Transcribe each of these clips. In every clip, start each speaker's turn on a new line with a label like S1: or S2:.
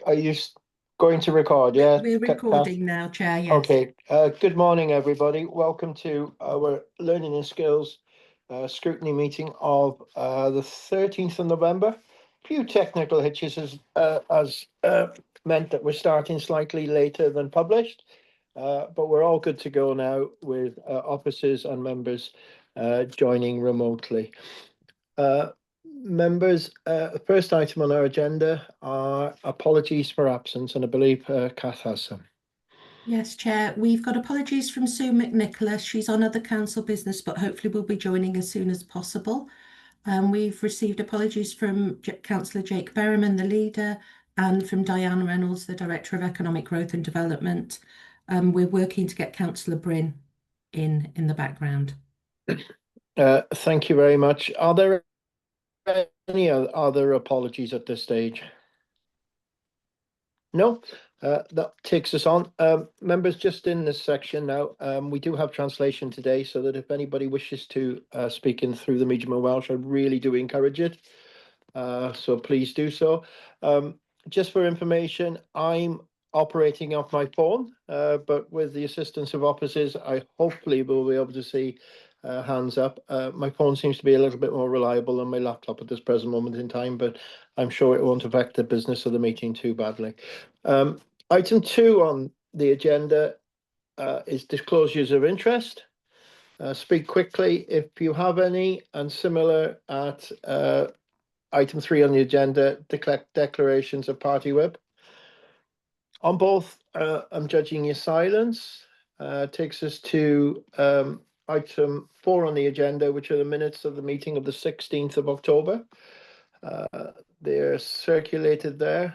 S1: Are you going to record? Yeah.
S2: We're recording now, Chair, yes.
S1: Okay. Good morning, everybody. Welcome to our Learning and Skills Scrutiny meeting of the 13th of November. A few technical hitches has meant that we're starting slightly later than published, but we're all good to go now with officers and members joining remotely. Members, the first item on our agenda are apologies for absence, and I believe Kath has some.
S2: Yes, Chair. We've got apologies from Sue McNicholas. She's on other council business, but hopefully will be joining as soon as possible. We've received apologies from Councillor Jake Berriman, the leader, and from Diane Reynolds, the Director of Economic Growth and Development. We're working to get Councillor Bryn in the background.
S1: Thank you very much. Are there any other apologies at this stage? No, that takes us on. Members, just in this section now, we do have translation today, so that if anybody wishes to speak in through the medium of Welsh, I really do encourage it. So please do so. Just for information, I'm operating off my phone, but with the assistance of officers, I hopefully will be able to see hands up. My phone seems to be a little bit more reliable than my laptop at this present moment in time, but I'm sure it won't affect the business of the meeting too badly. Item 2 on the agenda is disclosures of interest. Speak quickly if you have any, and similar at item 3 on the agenda, declarations of party whip. On both, I'm judging your silence. Takes us to item 4 on the agenda, which are the minutes of the meeting of the 16th of October. They're circulated there.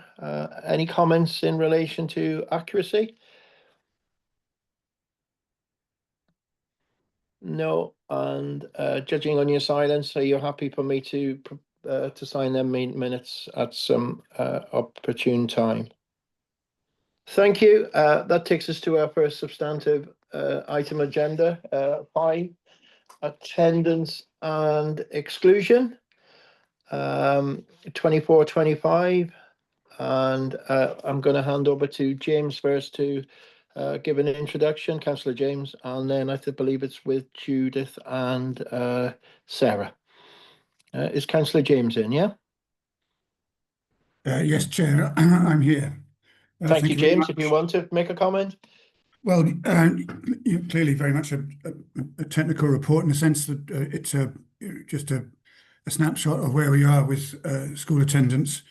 S1: Any comments in relation to accuracy? No. And judging on your silence, are you happy for me to sign them minutes at some opportune time? Thank you. That takes us to our first substantive item agenda, 5, attendance and exclusion, 24-25. And I'm going to hand over to James first to give an introduction, Councillor James, and then I believe it's with Judith and Sarah. Is Councillor James in, yeah?
S3: Yes, Chair, I'm here.
S1: Thank you, James. If you want to make a comment.
S3: Well, clearly very much a technical report in the sense that it's just a snapshot of where we are with school attendance.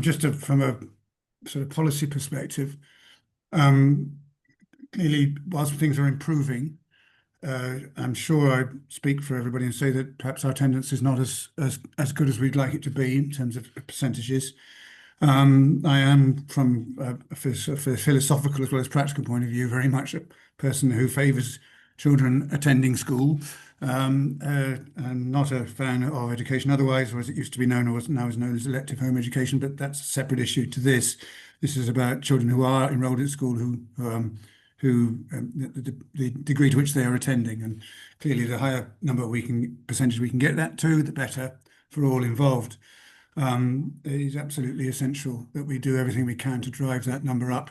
S3: Just from a sort of policy perspective, clearly whilst things are improving, I'm sure I speak for everybody and say that perhaps our attendance is not as good as we'd like it to be in terms of percentages. I am, from a philosophical as well as practical point of view, very much a person who favours children attending school, and not a fan of education otherwise, or as it used to be known, or now is known as elective home education, but that's a separate issue to this. This is about children who are enrolled at school, the degree to which they are attending, and clearly the higher percentage we can get that to, the better for all involved. It is absolutely essential that we do everything we can to drive that number up.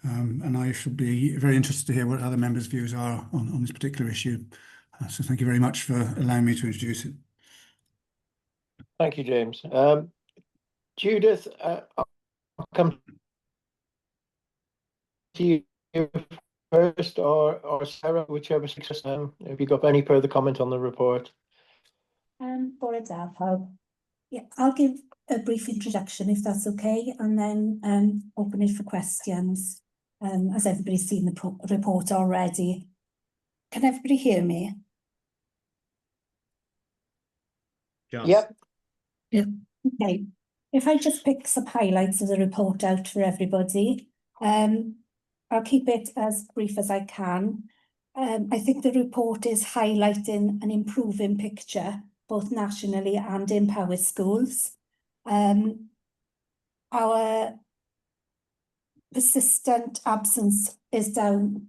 S3: And I should be very interested to hear what other members' views are on this particular issue. So thank you very much for allowing me to introduce it.
S1: Thank you, James. Judith, I'll come to you first, or Sarah, whichever. Have you got any further comment on the report?
S4: Yeah, I'll give a brief introduction if that's okay, and then open it for questions. As everybody's seen the report already. Can everybody hear me?
S1: Yes.
S4: Yep. Okay. If I just pick some highlights of the report out for everybody, I'll keep it as brief as I can. I think the report is highlighting an improving picture, both nationally and in Powys schools. Our persistent absence is down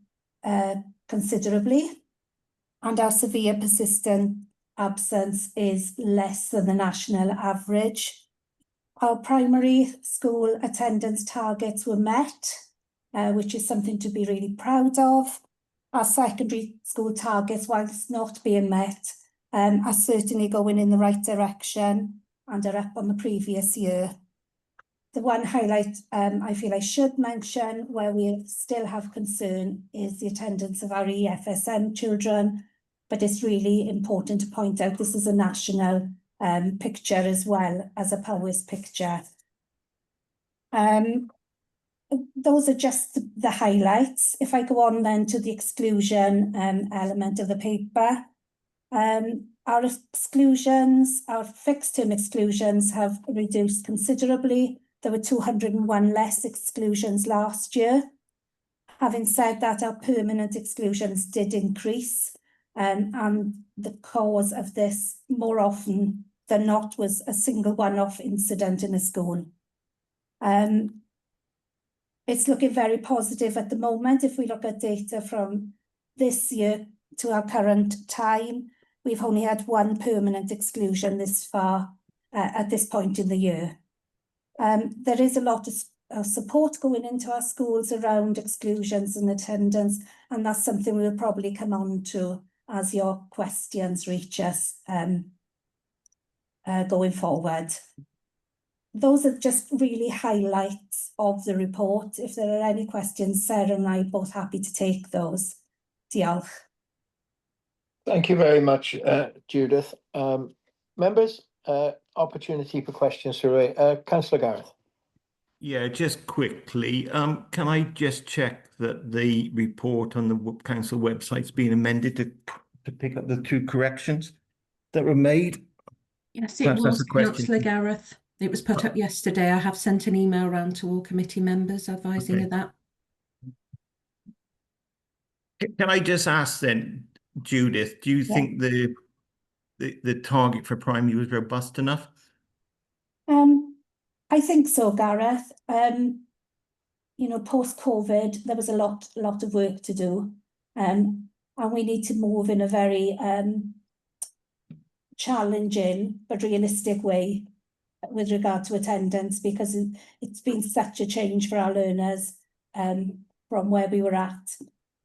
S4: considerably, and our severe persistent absence is less than the national average. Our primary school attendance targets were met, which is something to be really proud of. Our secondary school targets, whilst not being met, are certainly going in the right direction and are up on the previous year. The one highlight I feel I should mention where we still have concern is the attendance of our EFSM children, but it's really important to point out this is a national picture as well as a Powys picture. Those are just the highlights. If I go on then to the exclusion element of the paper, our exclusions, our fixed term exclusions have reduced considerably. There were 201 less exclusions last year. Having said that, our permanent exclusions did increase, and the cause of this more often than not was a single one-off incident in a school. It's looking very positive at the moment. If we look at data from this year to our current time, we've only had one permanent exclusion this far at this point in the year. There is a lot of support going into our schools around exclusions and attendance, and that's something we'll probably come on to as your questions reach us going forward. Those are just really highlights of the report. If there are any questions, Sarah and I are both happy to take those. Diolch.
S1: Thank you very much, Judith. Members, opportunity for questions. Councillor Gareth.
S5: Yeah, just quickly, can I just check that the report on the council website's been amended to pick up the 2 corrections that were made?
S2: Yes, it
S5: Perhaps that's
S2: was,
S5: a question.
S2: Councillor Gareth. It was put up yesterday. I have sent an email around to all committee members advising of that.
S5: Can I just ask then, Judith, do you think the target for primary was robust enough?
S4: I think so, Gareth. You know, post-COVID, there was a lot of work to do, and we need to move in a very challenging but realistic way with regard to attendance, because it's been such a change for our learners from where we were at.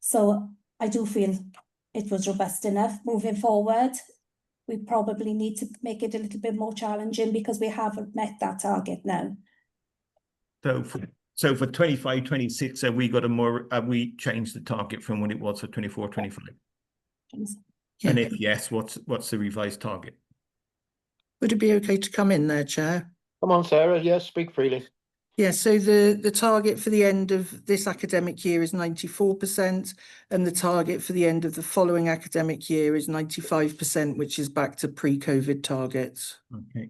S4: So I do feel it was robust enough. Moving forward, we probably need to make it a little bit more challenging because we haven't met that target now.
S5: So for 25-26, have we changed the target from what it was for 24-25?
S6: Yeah.
S5: And if yes, what's the revised target?
S6: Would it be okay to come in there, Chair?
S1: Come on, Sarah. Yes, speak freely.
S6: Yeah, so the target for the end of this academic year is 94%, and the target for the end of the following academic year is 95%, which is back to pre-COVID targets.
S5: Okay,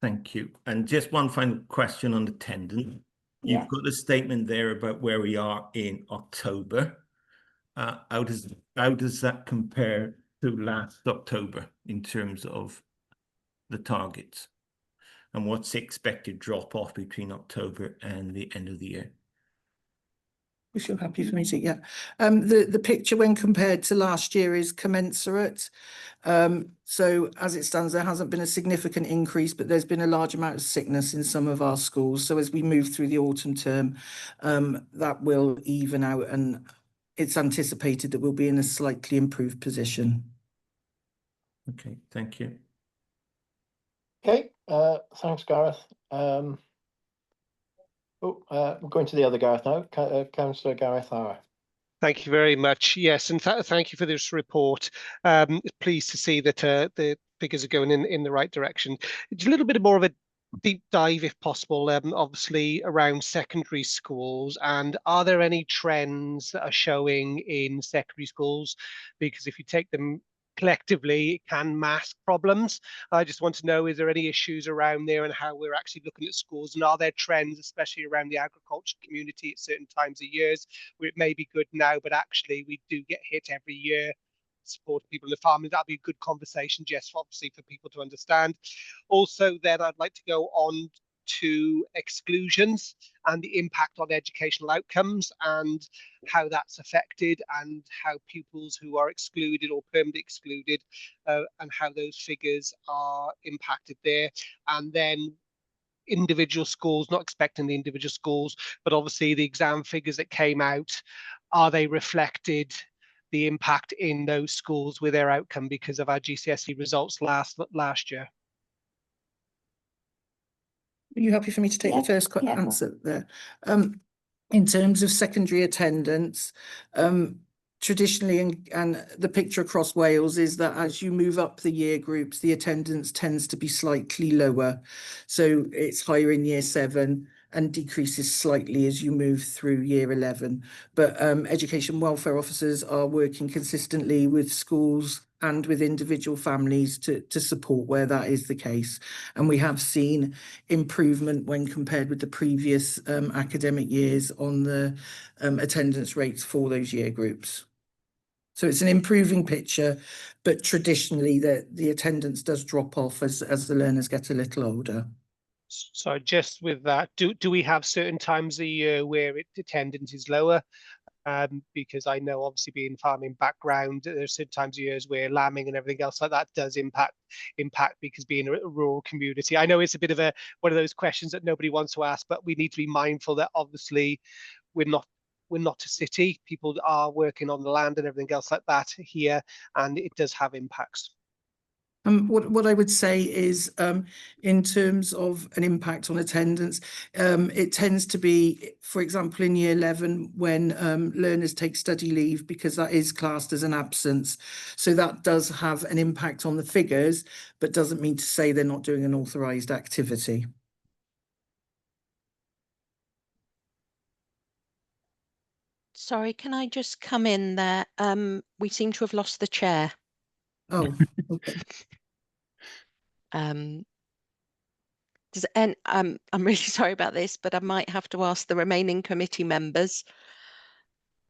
S5: thank you. And just one final question on attendance.
S4: Yeah.
S5: You've got a statement there about where we are in October. How does that compare to last October in terms of the targets? And what's the expected drop off between October and the end of the year?
S6: If you're happy for me to, yeah. The picture when compared to last year is commensurate. So as it stands, there hasn't been a significant increase, but there's been a large amount of sickness in some of our schools. So as we move through the autumn term, that will even out, and it's anticipated that we'll be in a slightly improved position.
S5: Okay, thank you.
S1: Okay, thanks, Gareth. We're going to the other Gareth now. Councillor Gareth Howard.
S7: Thank you very much. Yes, and thank you for this report. Pleased to see that the figures are going in the right direction. It's a little bit more of a deep dive, if possible, obviously around secondary schools. And are there any trends that are showing in secondary schools? Because if you take them collectively, it can mask problems. I just want to know, is there any issues around there and how we're actually looking at schools, and are there trends, especially around the agriculture community at certain times of years where it may be good now, but actually we do get hit every year, support people in the farming? That'd be a good conversation, Jess, obviously, for people to understand. Also, then I'd like to go on to exclusions and the impact on educational outcomes and how that's affected, and how pupils who are excluded or permanently excluded and how those figures are impacted there. And then individual schools, not expecting the individual schools, but obviously the exam figures that came out, are they reflected the impact in those schools with their outcome because of our GCSE results last year?
S6: Are you happy for me to take the first answer there? In terms of secondary attendance, traditionally, and the picture across Wales is that as you move up the year groups, the attendance tends to be slightly lower. So it's higher in year 7 and decreases slightly as you move through year 11. But education welfare officers are working consistently with schools and with individual families to support where that is the case. And we have seen improvement when compared with the previous academic years on the attendance rates for those year groups. So it's an improving picture, but traditionally the attendance does drop off as the learners get a little older.
S7: So just with that, do we have certain times of the year where attendance is lower? Because I know, obviously, being farming background, there's certain times of years where lambing and everything else like that does impact because being a rural community. I know it's a bit of one of those questions that nobody wants to ask, but we need to be mindful that obviously we're not a city. People are working on the land and everything else like that here, and it does have impacts.
S6: What I would say is, in terms of an impact on attendance, it tends to be, for example, in year 11, when learners take study leave, because that is classed as an absence. So that does have an impact on the figures, but doesn't mean to say they're not doing an authorised activity.
S8: Sorry, can I just come in there? We seem to have lost the chair.
S6: Oh, okay.
S8: I'm really sorry about this, but I might have to ask the remaining committee members,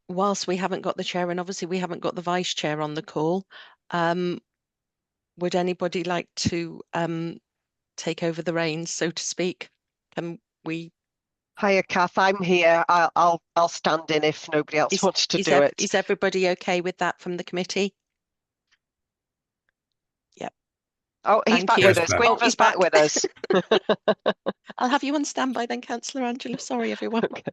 S8: whilst we haven't got the chair and obviously we haven't got the vice chair on the call, would anybody like to take over the reins, so to speak? Can we?
S9: Hiya, Kath. I'm here. I'll stand in if nobody else wants to do it.
S8: Is everybody okay with that from the committee? Yep.
S9: Oh, he's back with us. Gwynfer's back with us.
S8: I'll have you on standby then, Councillor Angela. Sorry, everyone.
S9: Okay.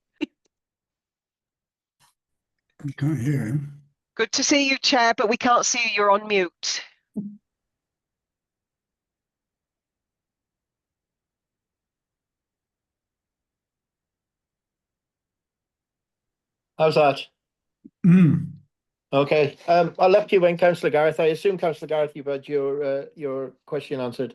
S3: We can't hear him.
S9: Good to see you, Chair, but we can't see you. You're on mute.
S1: How's that? Okay. I'll left you in, Councillor Gareth. I assume, Councillor Gareth, you've had your question answered.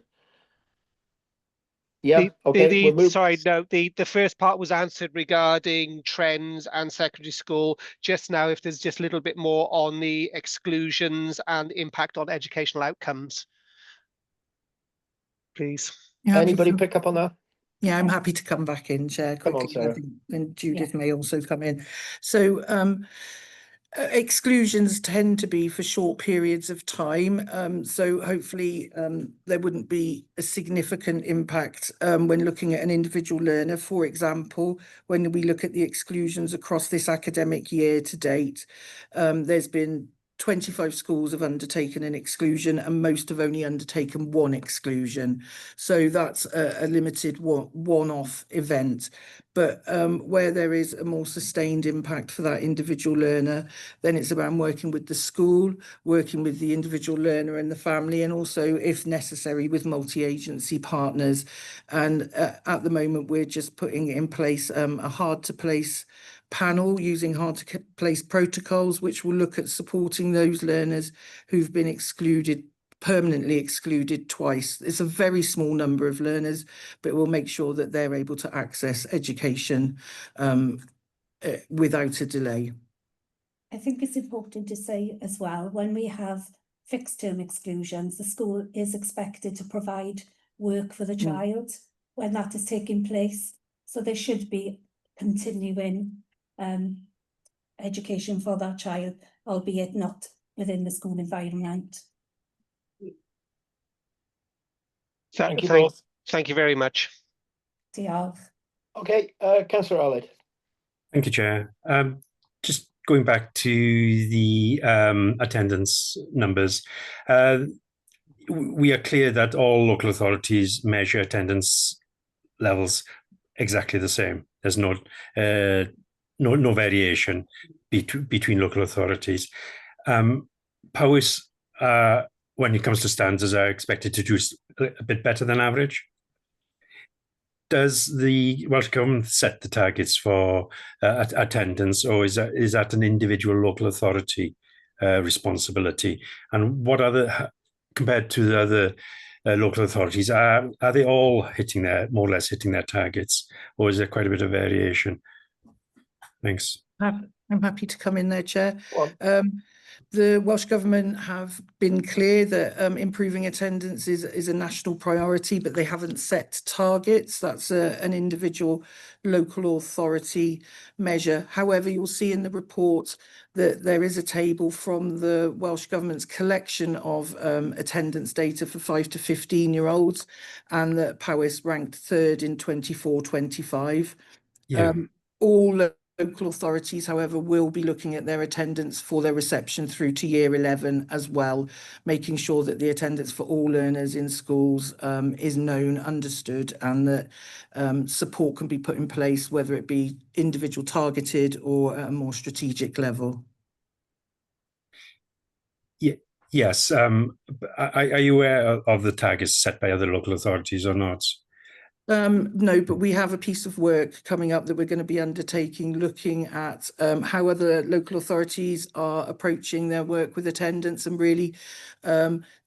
S1: Yeah. Okay.
S7: Sorry, no. The first part was answered regarding trends and secondary school. Just now, if there's just a little bit more on the exclusions and impact on educational outcomes, please.
S1: Anybody pick up on that?
S6: Yeah, I'm happy to come back in, Chair, quickly.
S1: Come on, Sarah.
S6: And Judith may also come in. So exclusions tend to be for short periods of time. So hopefully there wouldn't be a significant impact when looking at an individual learner. For example, when we look at the exclusions across this academic year to date, there's been 25 schools have undertaken an exclusion and most have only undertaken one exclusion. So that's a limited one-off event. But where there is a more sustained impact for that individual learner, then it's about working with the school, working with the individual learner and the family, and also, if necessary, with multi-agency partners. And at the moment, we're just putting in place a hard-to-place panel using hard-to-place protocols, which will look at supporting those learners who've been permanently excluded twice. It's a very small number of learners, but we'll make sure that they're able to access education without a delay.
S4: I think it's important to say as well, when we have fixed term exclusions, the school is expected to provide work for the child when that is taking place. So there should be continuing education for that child, albeit not within the school environment.
S1: Thank you both.
S7: Thank you very much.
S1: Okay, Councillor Allard.
S10: Thank you, Chair. Just going back to the attendance numbers, we are clear that all local authorities measure attendance levels exactly the same. There's no variation between local authorities. Powys, when it comes to standards, are expected to do a bit better than average. Does the Welsh Government set the targets for attendance, or is that an individual local authority responsibility? And what other, compared to the other local authorities, are they all more or less hitting their targets, or is there quite a bit of variation? Thanks.
S6: I'm happy to come in there, Chair. The Welsh Government have been clear that improving attendance is a national priority, but they haven't set targets. That's an individual local authority measure. However, you'll see in the report that there is a table from the Welsh Government's collection of attendance data for 5 to 15-year-olds, and that Powys ranked third in 24-25.
S10: Yeah.
S6: All local authorities, however, will be looking at their attendance for their reception through to year 11 as well, making sure that the attendance for all learners in schools is known, understood, and that support can be put in place, whether it be individual targeted or at a more strategic level.
S10: Yeah. Yes. Are you aware of the targets set by other local authorities or not?
S6: No, but we have a piece of work coming up that we're going to be undertaking, looking at how other local authorities are approaching their work with attendance, and really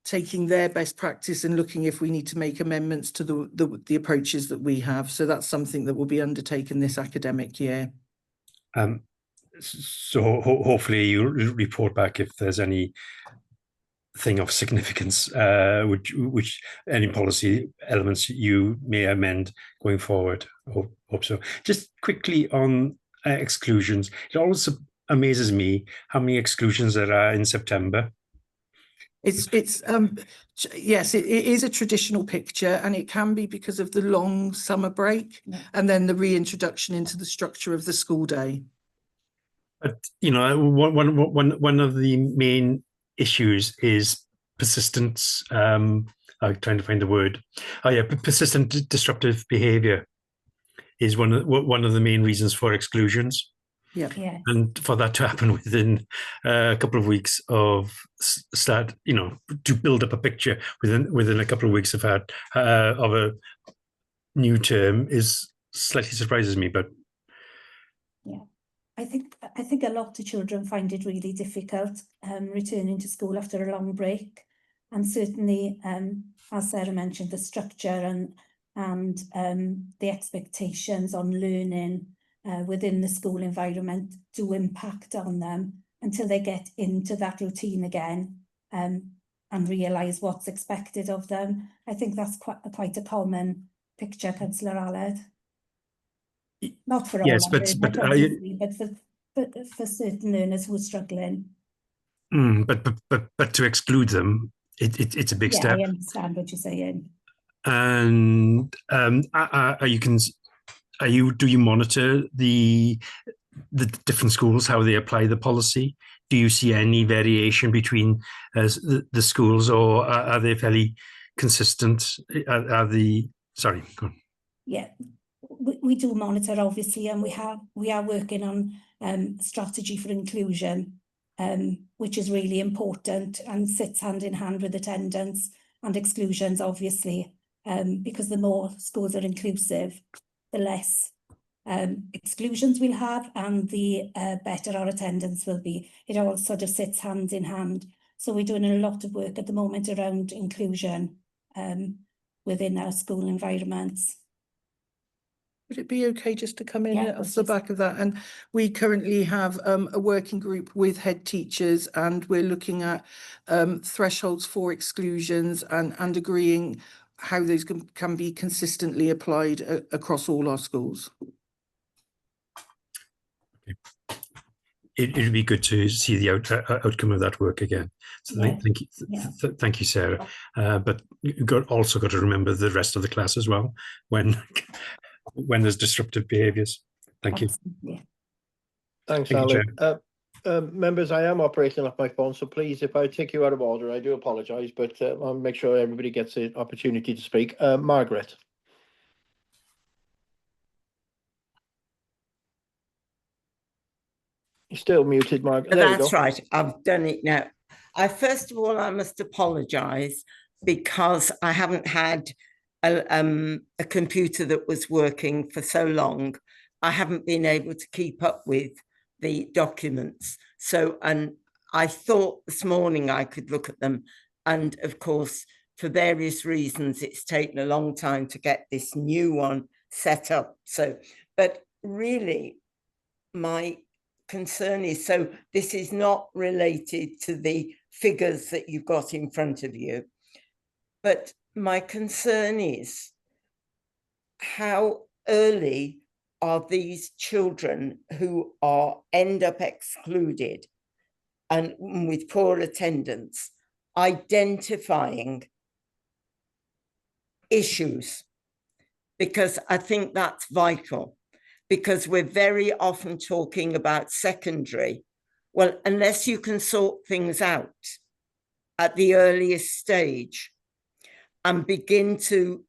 S6: taking their best practice and looking if we need to make amendments to the approaches that we have. So that's something that will be undertaken this academic year.
S10: So hopefully you report back if there's any thing of significance, which any policy elements you may amend going forward. Hope so. Just quickly on exclusions, it always amazes me how many exclusions there are in September.
S6: Yes, it is a traditional picture, and it can be because of the long summer break and then the reintroduction into the structure of the school day.
S10: But you know, one of the main issues is persistence. I'm trying to find the word. Oh yeah, persistent disruptive behaviour is one of the main reasons for exclusions.
S6: Yeah.
S10: And for that to happen within a couple of weeks of start, to build up a picture within a couple of weeks of a new term is slightly surprises me, but.
S4: Yeah. I think a lot of children find it really difficult returning to school after a long break, and certainly, as Sarah mentioned, the structure and the expectations on learning within the school environment do impact on them until they get into that routine again and realise what's expected of them. I think that's quite a common picture, Councillor Allard. Not for all
S10: Yes,
S4: learners, but for certain learners who are struggling.
S10: But to exclude them, it's a big step.
S4: I understand what you're saying.
S10: And do you monitor the different schools, how they apply the policy? Do you see any variation between the schools, or are they fairly consistent? Sorry, go on.
S4: Yeah. We do monitor, obviously, and we are working on strategy for inclusion, which is really important and sits hand in hand with attendance and exclusions, obviously, because the more schools are inclusive, the less exclusions we'll have, and the better our attendance will be. It all sort of sits hand in hand. So we're doing a lot of work at the moment around inclusion within our school environments.
S6: Would it be okay just to come in off the back of that? And we currently have a working group with head teachers, and we're looking at thresholds for exclusions and agreeing how those can be consistently applied across all our schools.
S10: Okay. It would be good to see the outcome of that work again. So thank you, thank you, Sarah. But you've also got to remember the rest of the class as well when there's disruptive behaviours. Thank you.
S1: Thanks,
S10: Thank you,
S1: Alan. Members, I am operating off my phone, so please, if I take you out of order, I do apologise, but I'll make sure everybody gets the opportunity to speak. Margaret. You're still muted, Margaret. There we
S11: That's
S1: go.
S11: right. I've done it now. First of all, I must apologise because I haven't had a computer that was working for so long. I haven't been able to keep up with the documents. So, and I thought this morning I could look at them. And of course, for various reasons, it's taken a long time to get this new one set up. So, but really, my concern is, so this is not related to the figures that you've got in front of you, but my concern is how early are these children who end up excluded and with poor attendance identifying issues, because I think that's vital, because we're very often talking about secondary. Well, unless you can sort things out at the earliest stage and begin to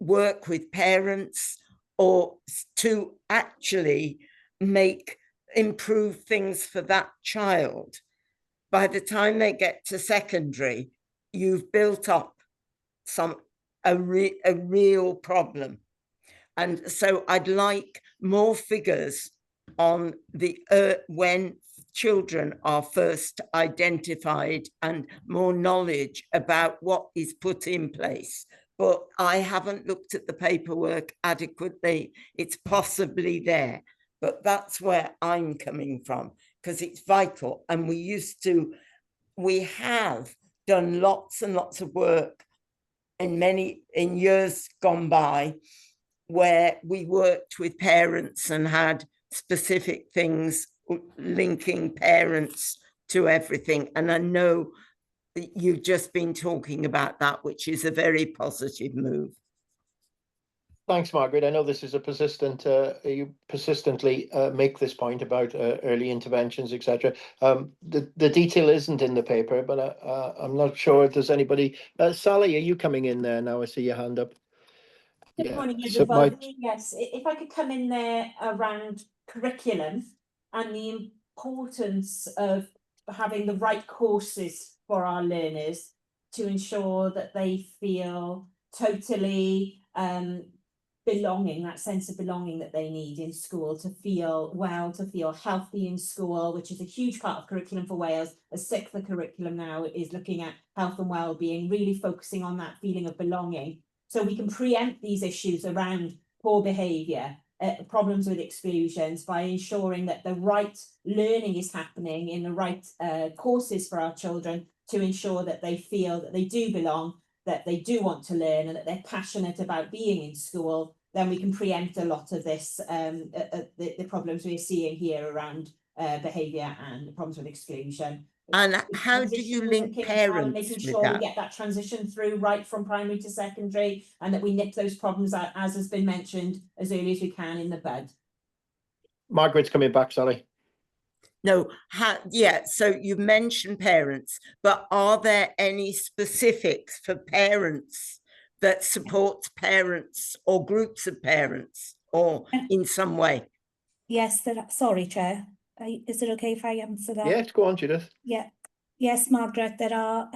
S11: work with parents or to actually improve things for that child, by the time they get to secondary, you've built up a real problem. And so I'd like more figures on the when children are first identified and more knowledge about what is put in place. But I haven't looked at the paperwork adequately. It's possibly there, but that's where I'm coming from, because it's vital. And we have done lots and lots of work in years gone by, where we worked with parents and had specific things linking parents to everything. And I know that you've just been talking about that, which is a very positive move.
S1: Thanks, Margaret. I know this is a persistent, you persistently make this point about early interventions, etc. The detail isn't in the paper, but I'm not sure if there's anybody. Sally, are you coming in there now? I see your hand up.
S12: Good morning, everybody. Yes, if I could come in there around curriculum and the importance of having the right courses for our learners to ensure that they feel totally belonging, that sense of belonging that they need in school, to feel well, to feel healthy in school, which is a huge part of curriculum for Wales. A sixth of curriculum now is looking at health and well-being, really focusing on that feeling of belonging. So we can preempt these issues around poor behaviour, problems with exclusions, by ensuring that the right learning is happening in the right courses for our children, to ensure that they feel that they do belong, that they do want to learn, and that they're passionate about being in school. Then we can preempt a lot of this, the problems we're seeing here around behaviour and problems with exclusion.
S11: And how do you link parents
S12: making
S11: with
S12: sure
S11: that?
S12: we get that transition through right from primary to secondary, and that we nip those problems out, as has been mentioned, as early as we can in the bud.
S1: Margaret's coming back, Sally.
S11: No, yeah, so you mentioned parents, but are there any specifics for parents that supports parents or groups of parents, or in some way?
S4: Yes, sorry, Chair. Is it okay if I answer that?
S1: Yes, go on, Judith.
S4: Yeah. Yes, Margaret, there are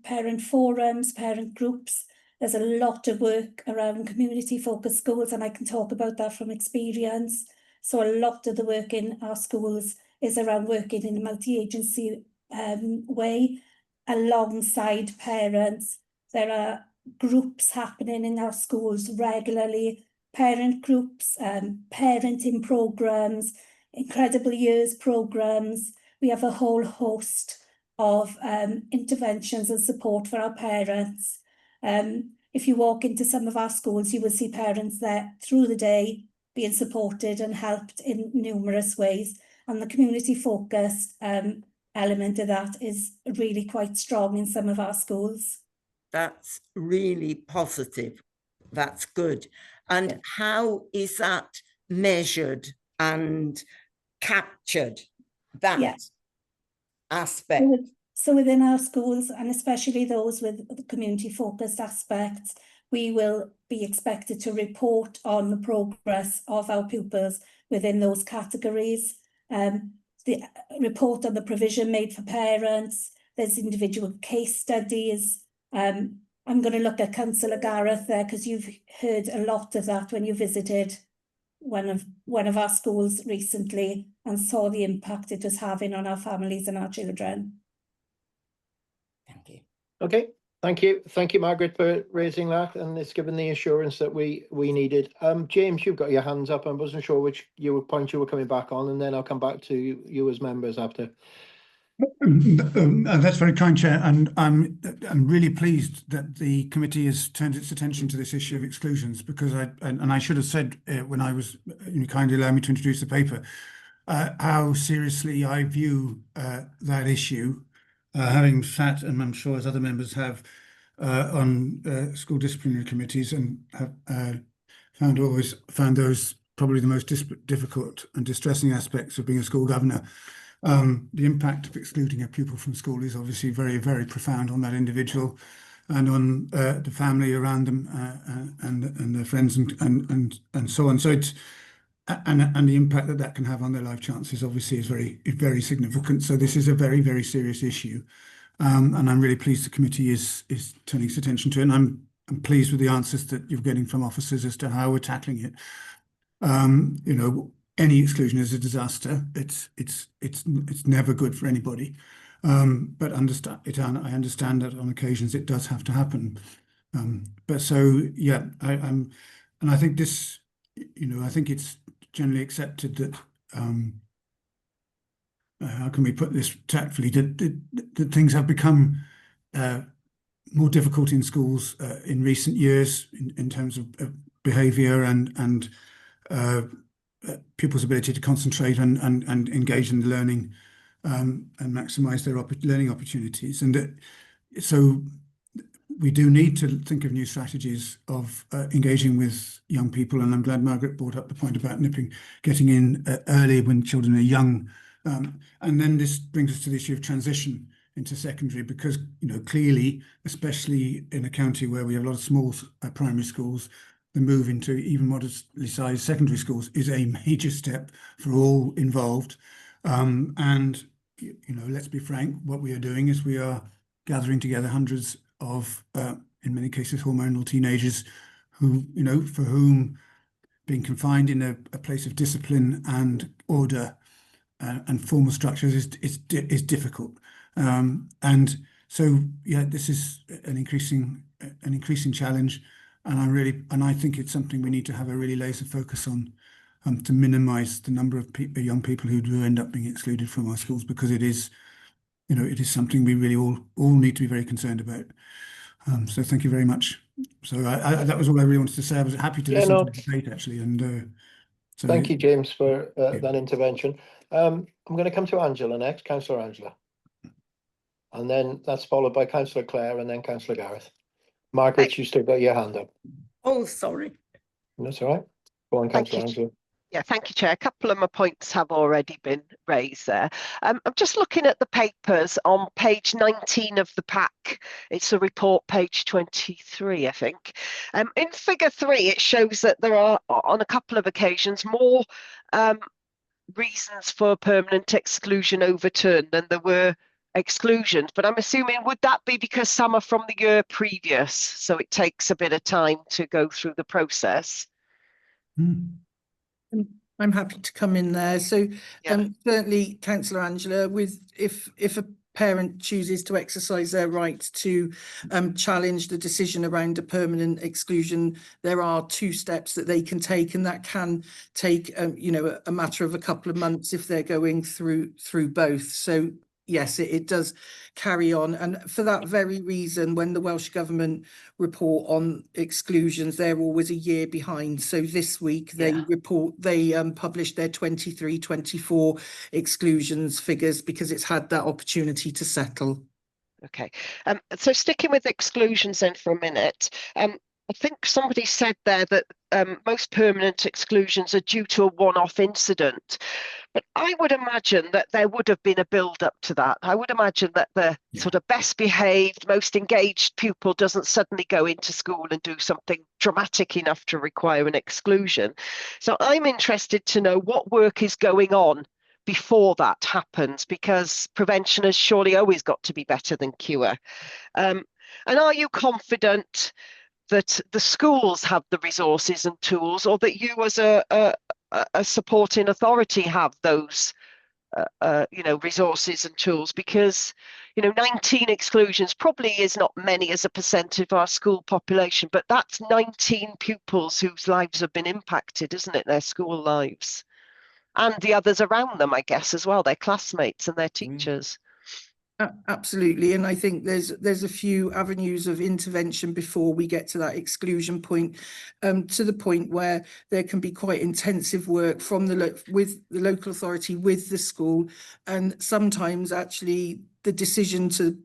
S4: parent forums, parent groups. There's a lot of work around community-focused schools, and I can talk about that from experience. So a lot of the work in our schools is around working in a multi-agency way alongside parents. There are groups happening in our schools regularly, parent groups, parenting programmes, Incredible Years programmes. We have a whole host of interventions and support for our parents. If you walk into some of our schools, you will see parents there through the day being supported and helped in numerous ways. And the community-focused element of that is really quite strong in some of our schools.
S11: That's really positive. That's good. And how is that measured and captured, that aspect?
S4: So within our schools, and especially those with the community-focused aspects, we will be expected to report on the progress of our pupils within those categories. the report on the provision made for parents. There's individual case studies. I'm going to look at Councillor Gareth there, because you've heard a lot of that when you visited one of our schools recently and saw the impact it was having on our families and our children.
S11: Thank you.
S1: Okay, thank you. Thank you, Margaret, for raising that, and it's given the assurance that we needed. James, you've got your hands up. I wasn't sure which point you were coming back on, and then I'll come back to you as members after.
S3: That's very kind, Chair, and I'm really pleased that the committee has turned its attention to this issue of exclusions, because I should have said when I was, you kindly allow me to introduce the paper, how seriously I view that issue, having sat, and I'm sure as other members have, on school disciplinary committees, and have found those probably the most difficult and distressing aspects of being a school governor. The impact of excluding a pupil from school is obviously very, very profound on that individual and on the family around them, and their friends and so on. So it's and the impact that can have on their life chances obviously is very, very significant. So this is a very, very serious issue, and I'm really pleased the committee is turning its attention to it. And I'm pleased with the answers that you're getting from officers as to how we're tackling it. You know, any exclusion is a disaster. It's never good for anybody. But I understand that on occasions it does have to happen. But so yeah, and I think this, you know, I think it's generally accepted that how can we put this tactfully, that things have become more difficult in schools in recent years in terms of behaviour and pupils' ability to concentrate and engage in the learning, and maximise their learning opportunities. And so we do need to think of new strategies of engaging with young people. And I'm glad Margaret brought up the point about getting in early when children are young. And then this brings us to the issue of transition into secondary, because, you know, clearly, especially in a county where we have a lot of small primary schools, the move into even modestly sized secondary schools is a major step for all involved. And, you know, let's be frank, what we are doing is we are gathering together hundreds of, in many cases, hormonal teenagers who, you know, for whom being confined in a place of discipline and order and formal structures is difficult. And so, yeah, this is an increasing challenge. And I think it's something we need to have a really laser focus on, to minimise the number of young people who do end up being excluded from our schools, because it is, you know, it is something we really all need to be very concerned about. So thank you very much. So that was all I really wanted to say. I was happy to listen to the debate, actually. And so
S1: thank you, James, for that intervention. I'm going to come to Angela next, Councillor Angela, and then that's followed by Councillor Clare and then Councillor Gareth. Margaret, you still got your hand up.
S9: Oh, sorry.
S1: That's all right. Go on, Councillor Angela.
S9: Yeah, thank you, Chair. A couple of my points have already been raised there. I'm just looking at the papers on page 19 of the pack. It's the report, page 23, I think. In figure 3, it shows that there are, on a couple of occasions, more reasons for permanent exclusion overturned than there were exclusions. But I'm assuming, would that be because some are from the year previous, so it takes a bit of time to go through the process?
S6: I'm happy to come in there. So certainly, Councillor Angela, if a parent chooses to exercise their right to challenge the decision around a permanent exclusion, there are 2 steps that they can take, and that can take you know, a matter of a couple of months if they're going through both. So yes, it does carry on. And for that very reason, when the Welsh Government report on exclusions, they're always a year behind. So this week they published their 23-24 exclusions figures, because it's had that opportunity to settle.
S9: Okay, so sticking with exclusions then for a minute, I think somebody said there that most permanent exclusions are due to a one-off incident. But I would imagine that there would have been a build-up to that. I would imagine that the sort of best behaved, most engaged pupil doesn't suddenly go into school and do something dramatic enough to require an exclusion. So I'm interested to know what work is going on before that happens, because prevention has surely always got to be better than cure. And are you confident that the schools have the resources and tools, or that you as a supporting authority have those resources and tools? Because 19 exclusions probably is not many as a percent of our school population, but that's 19 pupils whose lives have been impacted, isn't it? Their school lives, and the others around them, I guess, as well, their classmates and their teachers.
S6: Absolutely, and I think there's a few avenues of intervention before we get to that exclusion point, to the point where there can be quite intensive work from with the local authority, with the school, and sometimes actually the decision to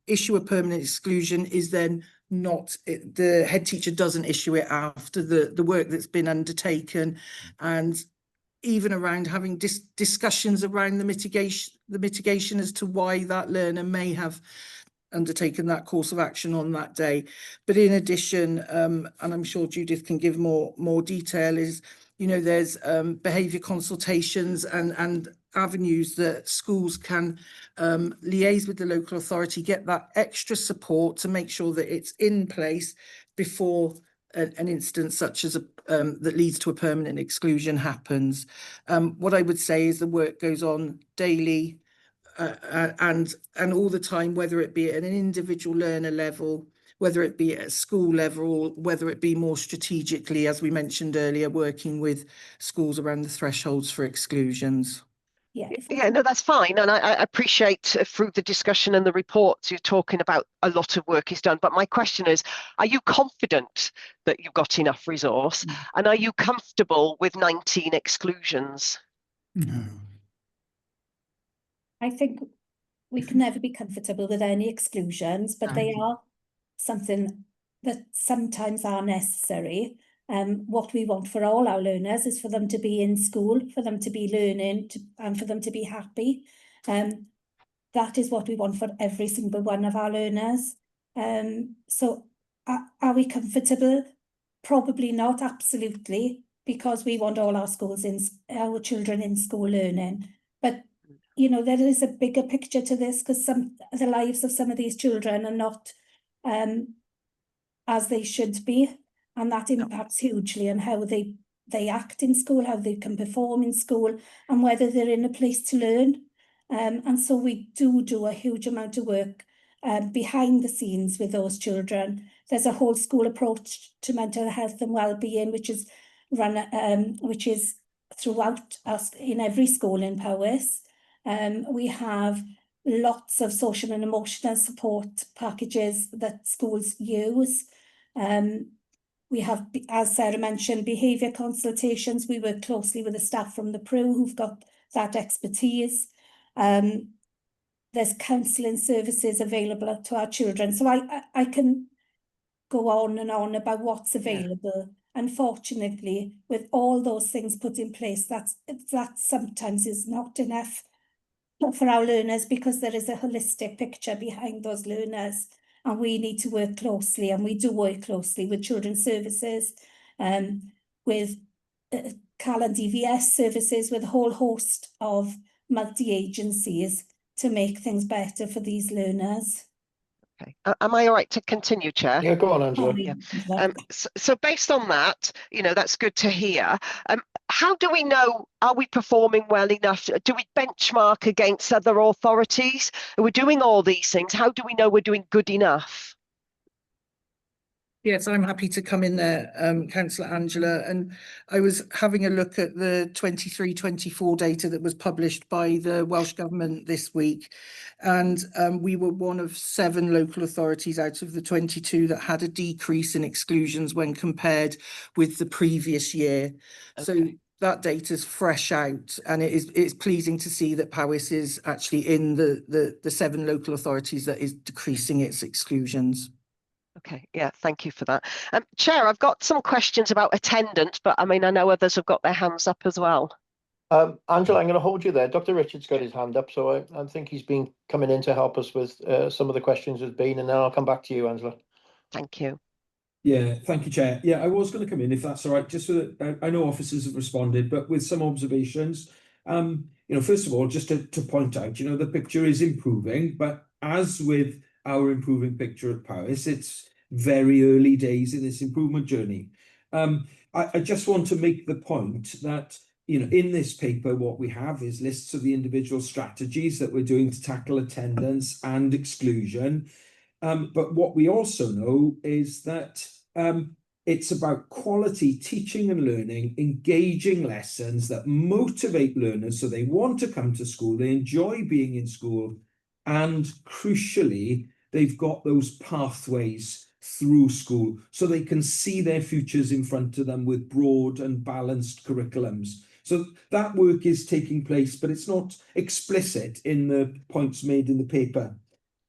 S6: issue a permanent exclusion is then not, the head teacher doesn't issue it after the work that's been undertaken, and even around having discussions around the mitigation as to why that learner may have undertaken that course of action on that day. But in addition, and I'm sure Judith can give more detail, is there's behaviour consultations and avenues that schools can liaise with the local authority, get that extra support to make sure that it's in place before an instance such as that leads to a permanent exclusion happens. What I would say is the work goes on daily and all the time, whether it be at an individual learner level, whether it be at a school level, whether it be more strategically, as we mentioned earlier, working with schools around the thresholds for exclusions.
S9: Yeah, no, that's fine. And I appreciate through the discussion and the reports, you're talking about a lot of work is done. But my question is, are you confident that you've got enough resource? And are you comfortable with 19 exclusions?
S3: No.
S4: I think we can never be comfortable with any exclusions, but they are something that sometimes are necessary. What we want for all our learners is for them to be in school, for them to be learning, and for them to be happy. That is what we want for every single one of our learners. So are we comfortable? Probably not, absolutely, because we want all our children in school learning. But there is a bigger picture to this, because the lives of some of these children are not as they should be, and that impacts hugely on how they act in school, how they can perform in school, and whether they're in a place to learn. And so we do a huge amount of work behind the scenes with those children. There's a whole school approach to mental health and well-being, which is throughout us in every school in Powys. We have lots of social and emotional support packages that schools use. We have, as Sarah mentioned, behaviour consultations. We work closely with the staff from the PRU who've got that expertise. There's counselling services available to our children. So I can go on and on about what's available. Unfortunately, with all those things put in place, that sometimes is not enough for our learners, because there is a holistic picture behind those learners, and we need to work closely, and we do work closely with children's services, with CAL and DVS services, with a whole host of multi-agencies to make things better for these learners.
S9: Okay. Am I all right to continue, Chair?
S1: Yeah, go on, Angela.
S9: Yeah. So based on that, that's good to hear. How do we know, are we performing well enough? Do we benchmark against other authorities? Are we doing all these things? How do we know we're doing good enough?
S6: Yes, I'm happy to come in there, Councillor Angela. And I was having a look at the 23-24 data that was published by the Welsh Government this week. And we were one of 7 local authorities out of the 22 that had a decrease in exclusions when compared with the previous year. Okay. So that data is fresh out, and it's pleasing to see that Powys is actually in the 7 local authorities that is decreasing its exclusions.
S9: Okay, yeah, thank you for that. Chair, I've got some questions about attendance, but I know others have got their hands up as well.
S1: Angela, I'm going to hold you there. Dr. Richard's got his hand up, so I think he's been coming in to help us with some of the questions there's been, and then I'll come back to you, Angela.
S9: Thank you.
S13: Yeah, thank you, Chair. Yeah, I was going to come in, if that's all right, just so that I know officers have responded, but with some observations. first of all, just to point out, the picture is improving, but as with our improving picture at Powys, it's very early days in this improvement journey. I just want to make the point that, in this paper, what we have is lists of the individual strategies that we're doing to tackle attendance and exclusion. But what we also know is that it's about quality teaching and learning, engaging lessons that motivate learners so they want to come to school, they enjoy being in school, and crucially, they've got those pathways through school so they can see their futures in front of them with broad and balanced curriculums. So that work is taking place, but it's not explicit in the points made in the paper.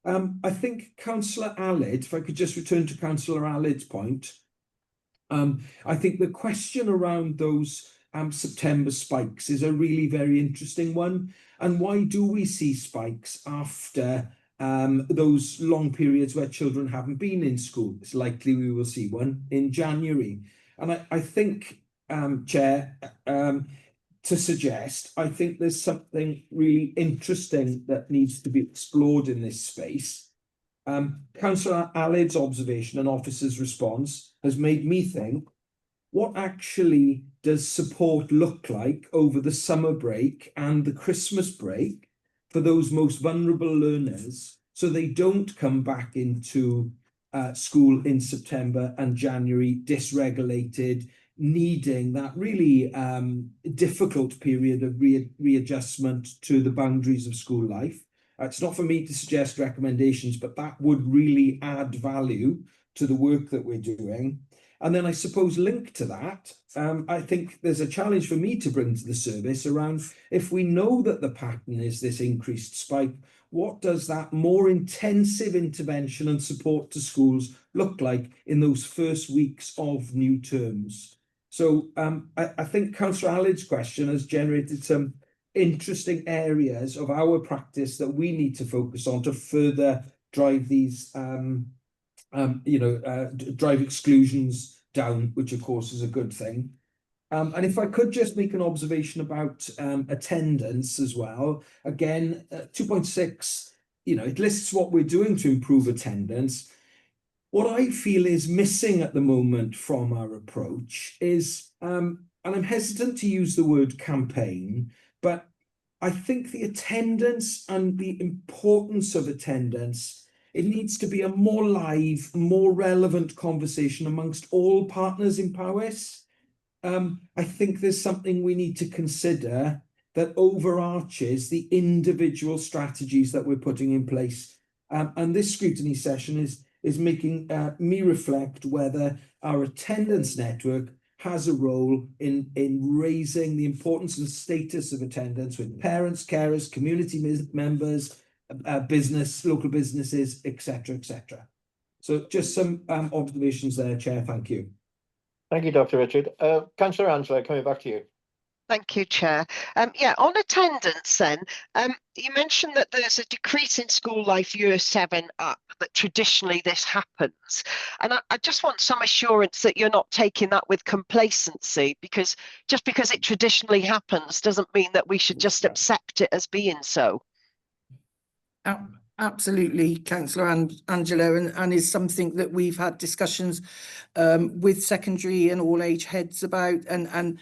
S13: I think Councillor Aled, if I could just return to Councillor Aled's point, I think the question around those September spikes is a really very interesting one. And why do we see spikes after those long periods where children haven't been in school? It's likely we will see one in January. And I think, Chair, to suggest, I think there's something really interesting that needs to be explored in this space. Councillor Aled's observation and officer's response has made me think, what actually does support look like over the summer break and the Christmas break for those most vulnerable learners so they don't come back into school in September and January dysregulated, needing that really difficult period of readjustment to the boundaries of school life. It's not for me to suggest recommendations, but that would really add value to the work that we're doing. And then I suppose linked to that, I think there's a challenge for me to bring to the service around, if we know that the pattern is this increased spike, what does that more intensive intervention and support to schools look like in those first weeks of new terms? So I think Councillor Aled's question has generated some interesting areas of our practice that we need to focus on to further drive these, drive exclusions down, which of course is a good thing. And if I could just make an observation about attendance as well. Again, 2.6, it lists what we're doing to improve attendance. What I feel is missing at the moment from our approach is, and I'm hesitant to use the word campaign, but I think the attendance and the importance of attendance, it needs to be a more live, more relevant conversation amongst all partners in Powys. I think there's something we need to consider that overarches the individual strategies that we're putting in place. And this scrutiny session is making me reflect whether our attendance network has a role in raising the importance and status of attendance with parents, carers, community members, local businesses, etc., etc. So just some observations there, Chair. Thank you.
S1: Thank you, Dr. Richard. Councillor Angela, coming back to you.
S9: Thank you, Chair. On attendance then, you mentioned that there's a decrease in school life year 7 up, that traditionally this happens. And I just want some assurance that you're not taking that with complacency, because just because it traditionally happens doesn't mean that we should just accept it as being so.
S6: Absolutely, Councillor Angela, and is something that we've had discussions with secondary and all age heads about, and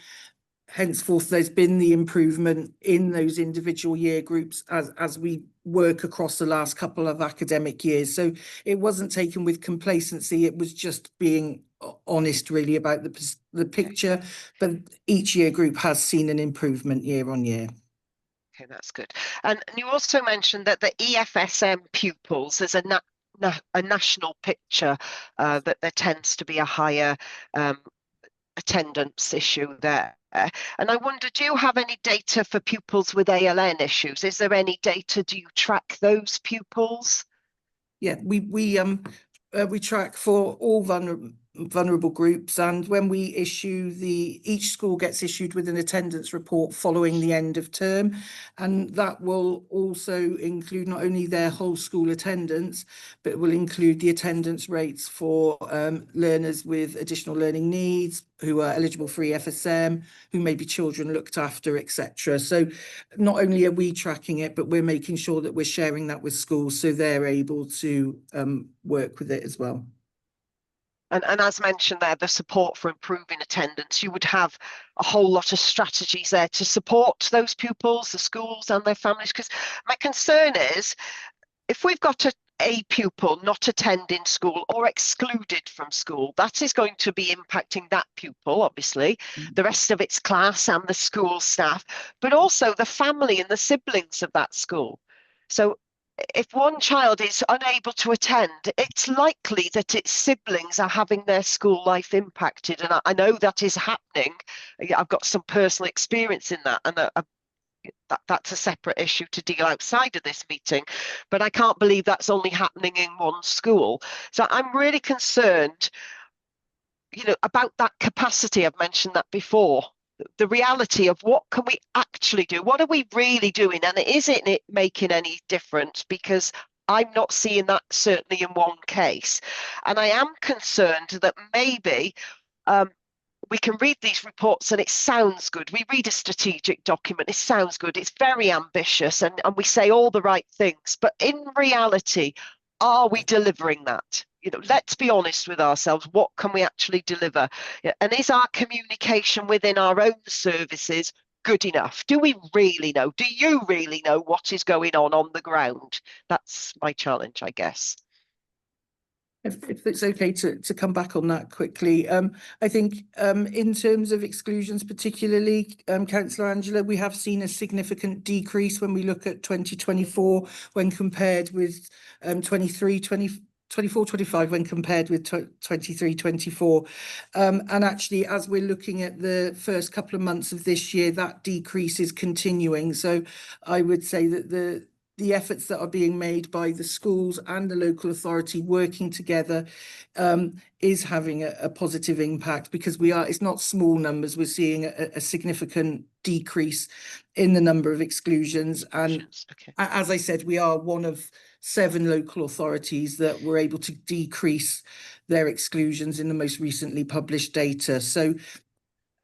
S6: henceforth there's been the improvement in those individual year groups as we work across the last couple of academic years. So it wasn't taken with complacency, it was just being honest really about the picture, but each year group has seen an improvement year on year.
S9: Okay, that's good. And you also mentioned that the EFSM pupils, there's a national picture that there tends to be a higher attendance issue there. And I wonder, do you have any data for pupils with ALN issues? Is there any data? Do you track those pupils?
S6: Yeah, we track for all vulnerable groups. And when we issue each school gets issued with an attendance report following the end of term, and that will also include not only their whole school attendance, but it will include the attendance rates for learners with additional learning needs, who are eligible for EFSM, who may be children looked after, etc. So not only are we tracking it, but we're making sure that we're sharing that with schools so they're able to work with it as well.
S9: And as mentioned there, the support for improving attendance, you would have a whole lot of strategies there to support those pupils, the schools and their families. Because my concern is, if we've got a pupil not attending school or excluded from school, that is going to be impacting that pupil, obviously, the rest of its class and the school staff, but also the family and the siblings of that school. So if one child is unable to attend, it's likely that its siblings are having their school life impacted. And I know that is happening. I've got some personal experience in that, and that's a separate issue to deal outside of this meeting. But I can't believe that's only happening in one school. So I'm really concerned, about that capacity. I've mentioned that before. The reality of what can we actually do? What are we really doing? And isn't it making any difference? Because I'm not seeing that certainly in one case. And I am concerned that maybe we can read these reports and it sounds good. We read a strategic document, it sounds good, it's very ambitious, and we say all the right things. But in reality, are we delivering that? Let's be honest with ourselves. What can we actually deliver? And is our communication within our own services good enough? Do we really know? Do you really know what is going on the ground? That's my challenge, I guess.
S6: If it's okay to come back on that quickly. I think in terms of exclusions particularly, Councillor Angela, we have seen a significant decrease when we look at 2024 when compared with 24-25 when compared with 23-24. And actually, as we're looking at the first couple of months of this year, that decrease is continuing. So I would say that the efforts that are being made by the schools and the local authority working together is having a positive impact, because it's not small numbers. We're seeing a significant decrease in the number of exclusions. And as I said, we are one of 7 local authorities that were able to decrease their exclusions in the most recently published data. So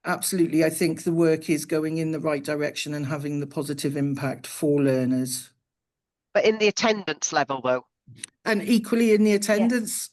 S6: absolutely, I think the work is going in the right direction and having the positive impact for learners.
S9: But in the attendance level, though?
S6: And equally in the attendance,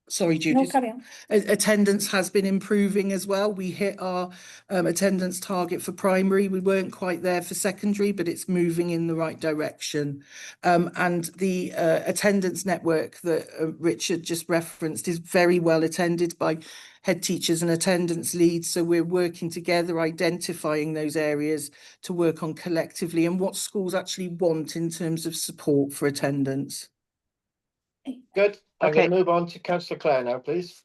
S6: sorry, Judith.
S4: No, carry on.
S6: Attendance has been improving as well. We hit our attendance target for primary. We weren't quite there for secondary, but it's moving in the right direction. And the attendance network that Richard just referenced is very well attended by head teachers and attendance leads. So we're working together, identifying those areas to work on collectively and what schools actually want in terms of support for attendance.
S1: Good. I'm going to move on to Councillor Clare now, please.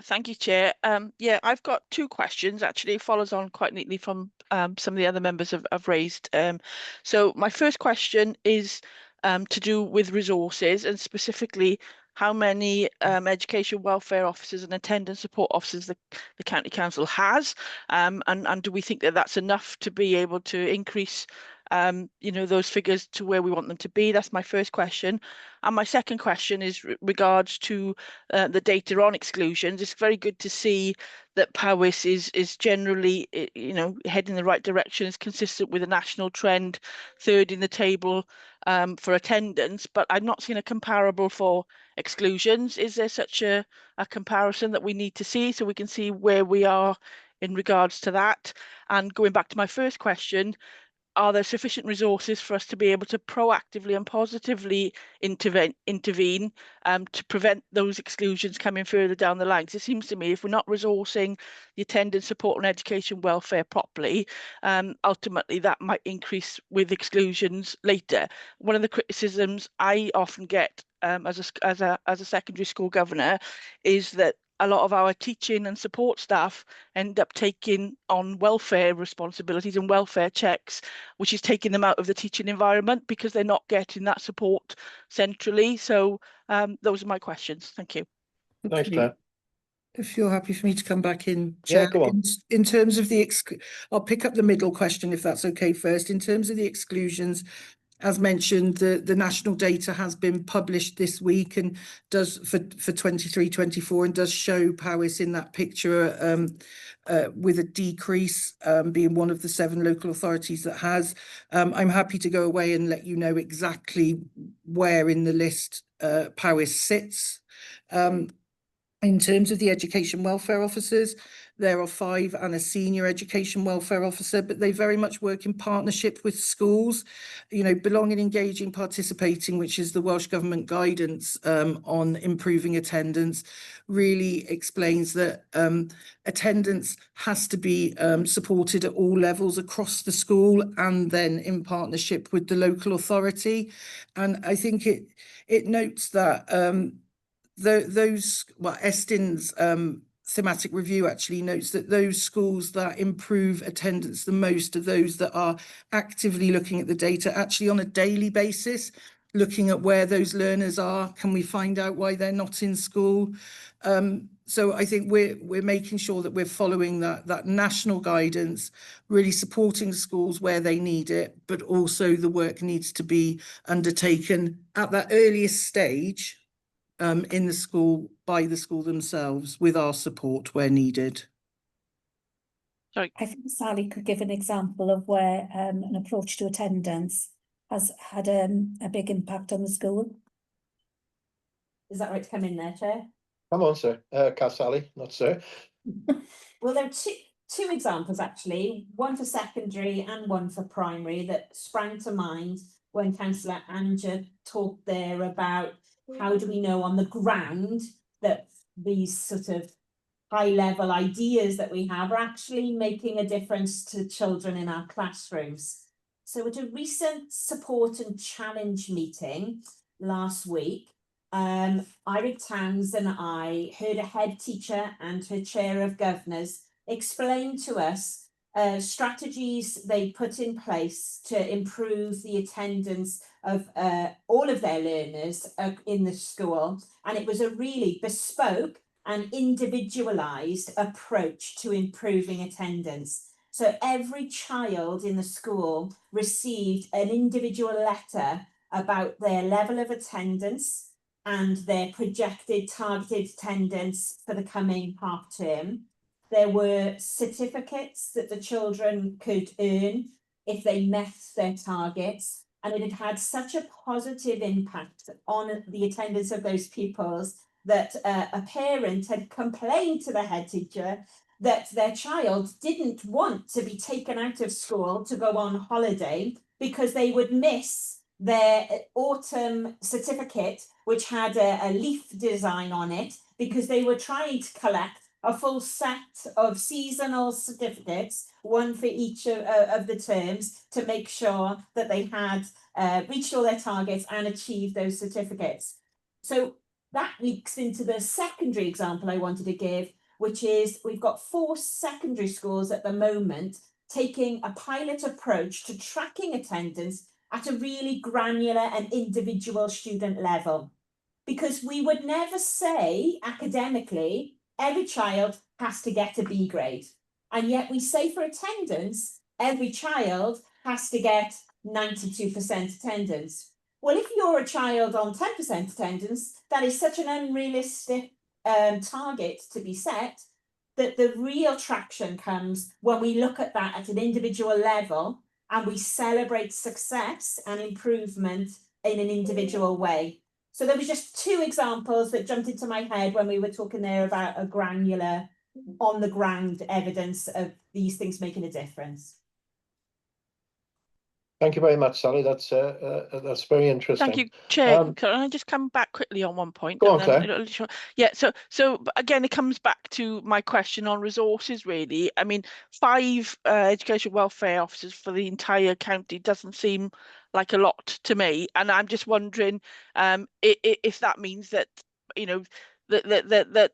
S14: Thank you, Chair. Yeah, I've got 2 questions, actually. It follows on quite neatly from some of the other members have raised. So my first question is to do with resources, and specifically how many education welfare officers and attendance support officers the County Council has, and do we think that that's enough to be able to increase those figures to where we want them to be? That's my first question. And my second question is regards to the data on exclusions. It's very good to see that Powys is generally, heading in the right direction, is consistent with a national trend, 3rd in the table for attendance, but I've not seen a comparable for exclusions. Is there such a comparison that we need to see so we can see where we are in regards to that? And going back to my first question, are there sufficient resources for us to be able to proactively and positively intervene to prevent those exclusions coming further down the line? Because it seems to me if we're not resourcing the attendance support and education welfare properly, ultimately that might increase with exclusions later. One of the criticisms I often get as a secondary school governor is that a lot of our teaching and support staff end up taking on welfare responsibilities and welfare checks, which is taking them out of the teaching environment because they're not getting that support centrally. So those are my questions. Thank you.
S1: Thanks,
S6: Okay.
S1: Claire.
S6: If you're happy for me to come back in,
S1: Yeah,
S6: Chair.
S1: go on.
S6: In terms of the I'll pick up the middle question if that's okay first. In terms of the exclusions, as mentioned, the national data has been published this week and does for 23-24 and does show Powys in that picture with a decrease, being one of the 7 local authorities that has. I'm happy to go away and let you know exactly where in the list Powys sits. In terms of the education welfare officers, there are 5 and a senior education welfare officer, but they very much work in partnership with schools. You know, belonging, engaging, participating, which is the Welsh Government guidance on improving attendance, really explains that attendance has to be supported at all levels across the school and then in partnership with the local authority. And I think it notes that Estin's thematic review actually notes that those schools that improve attendance the most are those that are actively looking at the data actually on a daily basis, looking at where those learners are. Can we find out why they're not in school? So I think we're making sure that we're following that national guidance, really supporting schools where they need it, but also the work needs to be undertaken at that earliest stage in the school, by the school themselves, with our support where needed.
S14: Sorry.
S4: I think Sally could give an example of where an approach to attendance has had a big impact on the school.
S12: Is that right to come in there, Chair?
S1: Come on, sir. Sally, not sir.
S12: Well, there are two examples actually, one for secondary and one for primary that sprang to mind when Councillor Anja talked there about how do we know on the ground that these sort of high level ideas that we have are actually making a difference to children in our classrooms. So at a recent support and challenge meeting last week, Irene Towns and I heard a head teacher and her chair of governors explain to us strategies they put in place to improve the attendance of all of their learners in the school. And it was a really bespoke and individualised approach to improving attendance. So every child in the school received an individual letter about their level of attendance and their projected targeted attendance for the coming half term. There were certificates that the children could earn if they met their targets, and it had had such a positive impact on the attendance of those pupils that a parent had complained to the head teacher that their child didn't want to be taken out of school to go on holiday because they would miss their autumn certificate, which had a leaf design on it, because they were trying to collect a full set of seasonal certificates, one for each of the terms, to make sure that they had reached all their targets and achieved those certificates. So that leaks into the secondary example I wanted to give, which is we've got 4 secondary schools at the moment taking a pilot approach to tracking attendance at a really granular and individual student level. Because we would never say academically, every child has to get a B grade. And yet we say for attendance, every child has to get 92% attendance. Well, if you're a child on 10% attendance, that is such an unrealistic target to be set, that the real traction comes when we look at that at an individual level and we celebrate success and improvement in an individual way. So there was just 2 examples that jumped into my head when we were talking there about a granular, on the ground evidence of these things making a difference.
S1: Thank you very much, Sally. That's very interesting.
S14: Thank you, Chair. Can I just come back quickly on one point?
S1: Go on, Claire.
S14: Yeah, so again, it comes back to my question on resources, really. I mean, 5 education welfare officers for the entire county doesn't seem like a lot to me. And I'm just wondering if that means that, you know, that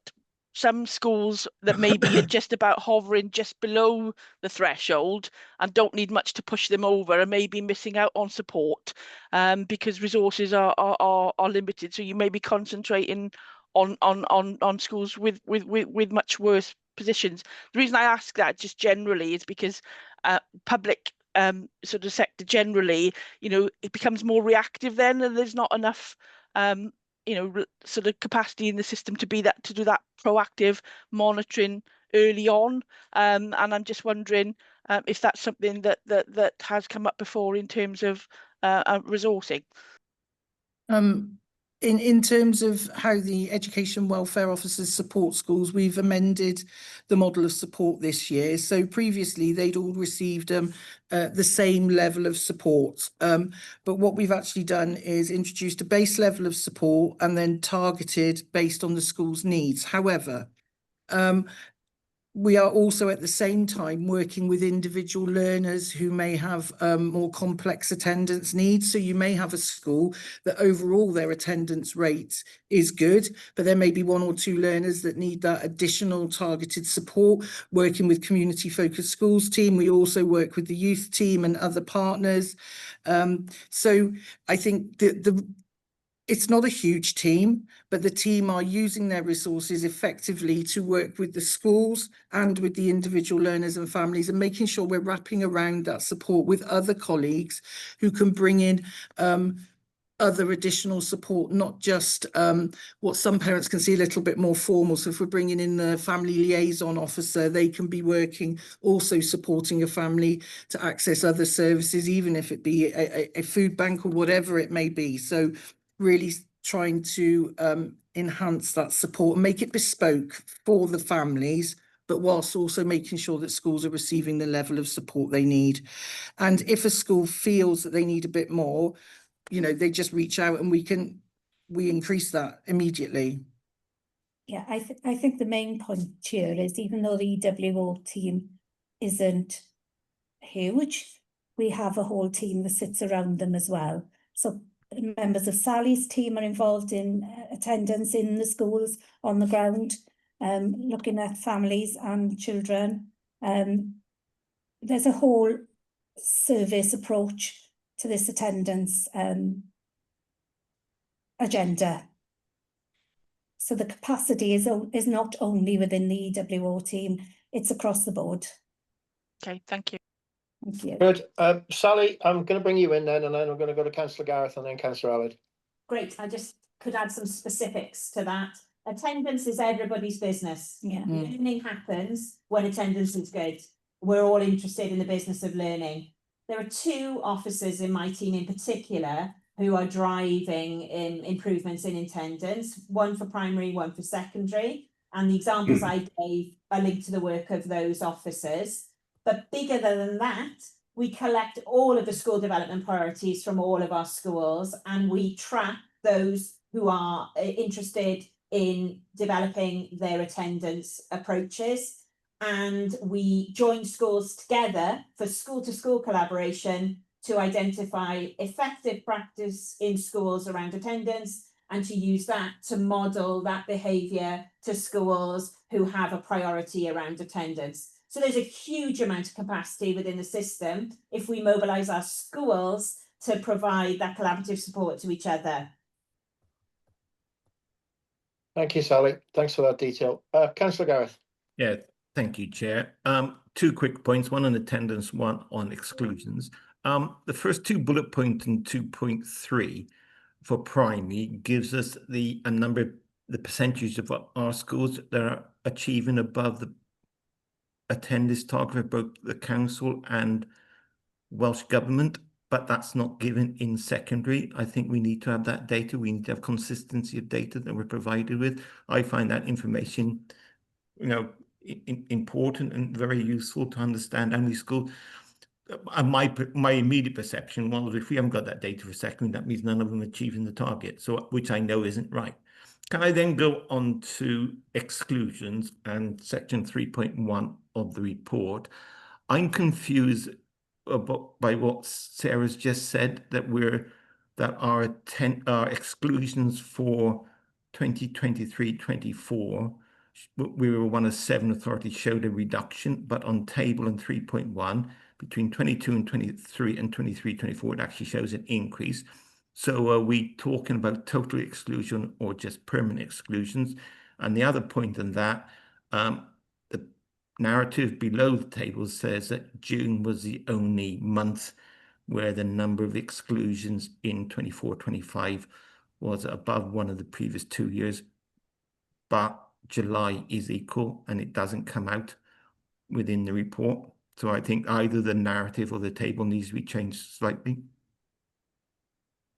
S14: some schools that maybe are just about hovering just below the threshold and don't need much to push them over and maybe missing out on support because resources are limited. So you may be concentrating on schools with much worse positions. The reason I ask that just generally is because public sort of sector generally, you know, it becomes more reactive then, and there's not enough you know, sort of capacity in the system to do that proactive monitoring early on. And I'm just wondering if that's something that has come up before in terms of resourcing.
S6: In terms of how the education welfare officers support schools, we've amended the model of support this year. So previously they'd all received the same level of support. But what we've actually done is introduced a base level of support and then targeted based on the school's needs. However, we are also at the same time working with individual learners who may have more complex attendance needs. So you may have a school that overall their attendance rate is good, but there may be one or two learners that need that additional targeted support. Working with community focused schools team, we also work with the youth team and other partners. So I think it's not a huge team, but the team are using their resources effectively to work with the schools and with the individual learners and families, and making sure we're wrapping around that support with other colleagues who can bring in other additional support, not just what some parents can see a little bit more formal. So if we're bringing in the family liaison officer, they can be working, also supporting a family to access other services, even if it be a food bank or whatever it may be. So really trying to enhance that support and make it bespoke for the families, but whilst also making sure that schools are receiving the level of support they need. And if a school feels that they need a bit more, you know, they just reach out and we increase that immediately.
S4: Yeah, I think the main point here is, even though the EWO team isn't huge, we have a whole team that sits around them as well. So members of Sally's team are involved in attendance in the schools on the ground, looking at families and children. There's a whole service approach to this attendance agenda. So the capacity is not only within the EWO team, it's across the board.
S14: Okay, thank you.
S4: Thank you.
S1: Good. Sally, I'm going to bring you in then, and then I'm going to go to Councillor Gareth and then Councillor Allard.
S12: Great, I just could add some specifics to that. Attendance is everybody's business.
S4: Yeah.
S12: Learning happens when attendance is good. We're all interested in the business of learning. There are two officers in my team in particular who are driving improvements in attendance, one for primary, one for secondary. And the examples I gave are linked to the work of those officers. But bigger than that, we collect all of the school development priorities from all of our schools, and we track those who are interested in developing their attendance approaches. And we join schools together for school-to-school collaboration to identify effective practice in schools around attendance, and to use that to model that behaviour to schools who have a priority around attendance. So there's a huge amount of capacity within the system if we mobilise our schools to provide that collaborative support to each other.
S1: Thank you, Sally. Thanks for that detail. Councillor Gareth.
S5: Yeah, thank you, Chair. Two quick points, one on attendance, one on exclusions. The first two bullet points in 2.3 for primary gives us the percentage of our schools that are achieving above the attendance target for both the council and Welsh Government, but that's not given in secondary. I think we need to have that data. We need to have consistency of data that we're provided with. I find that information, you know, important and very useful to understand how many schools. And my immediate perception was, if we haven't got that data for secondary, that means none of them are achieving the target. So, which I know isn't right. Can I then go on to exclusions and section 3.1 of the report? I'm confused by what Sarah's just said, that our exclusions for 2023-24, we were one of 7 authorities showed a reduction, but on table in 3.1 between 22 and 23 and 23-24, it actually shows an increase. So are we talking about total exclusion or just permanent exclusions? And the other point on that, the narrative below the table says that June was the only month where the number of exclusions in 24-25 was above one of the previous 2 years. But July is equal and it doesn't come out within the report. So I think either the narrative or the table needs to be changed slightly.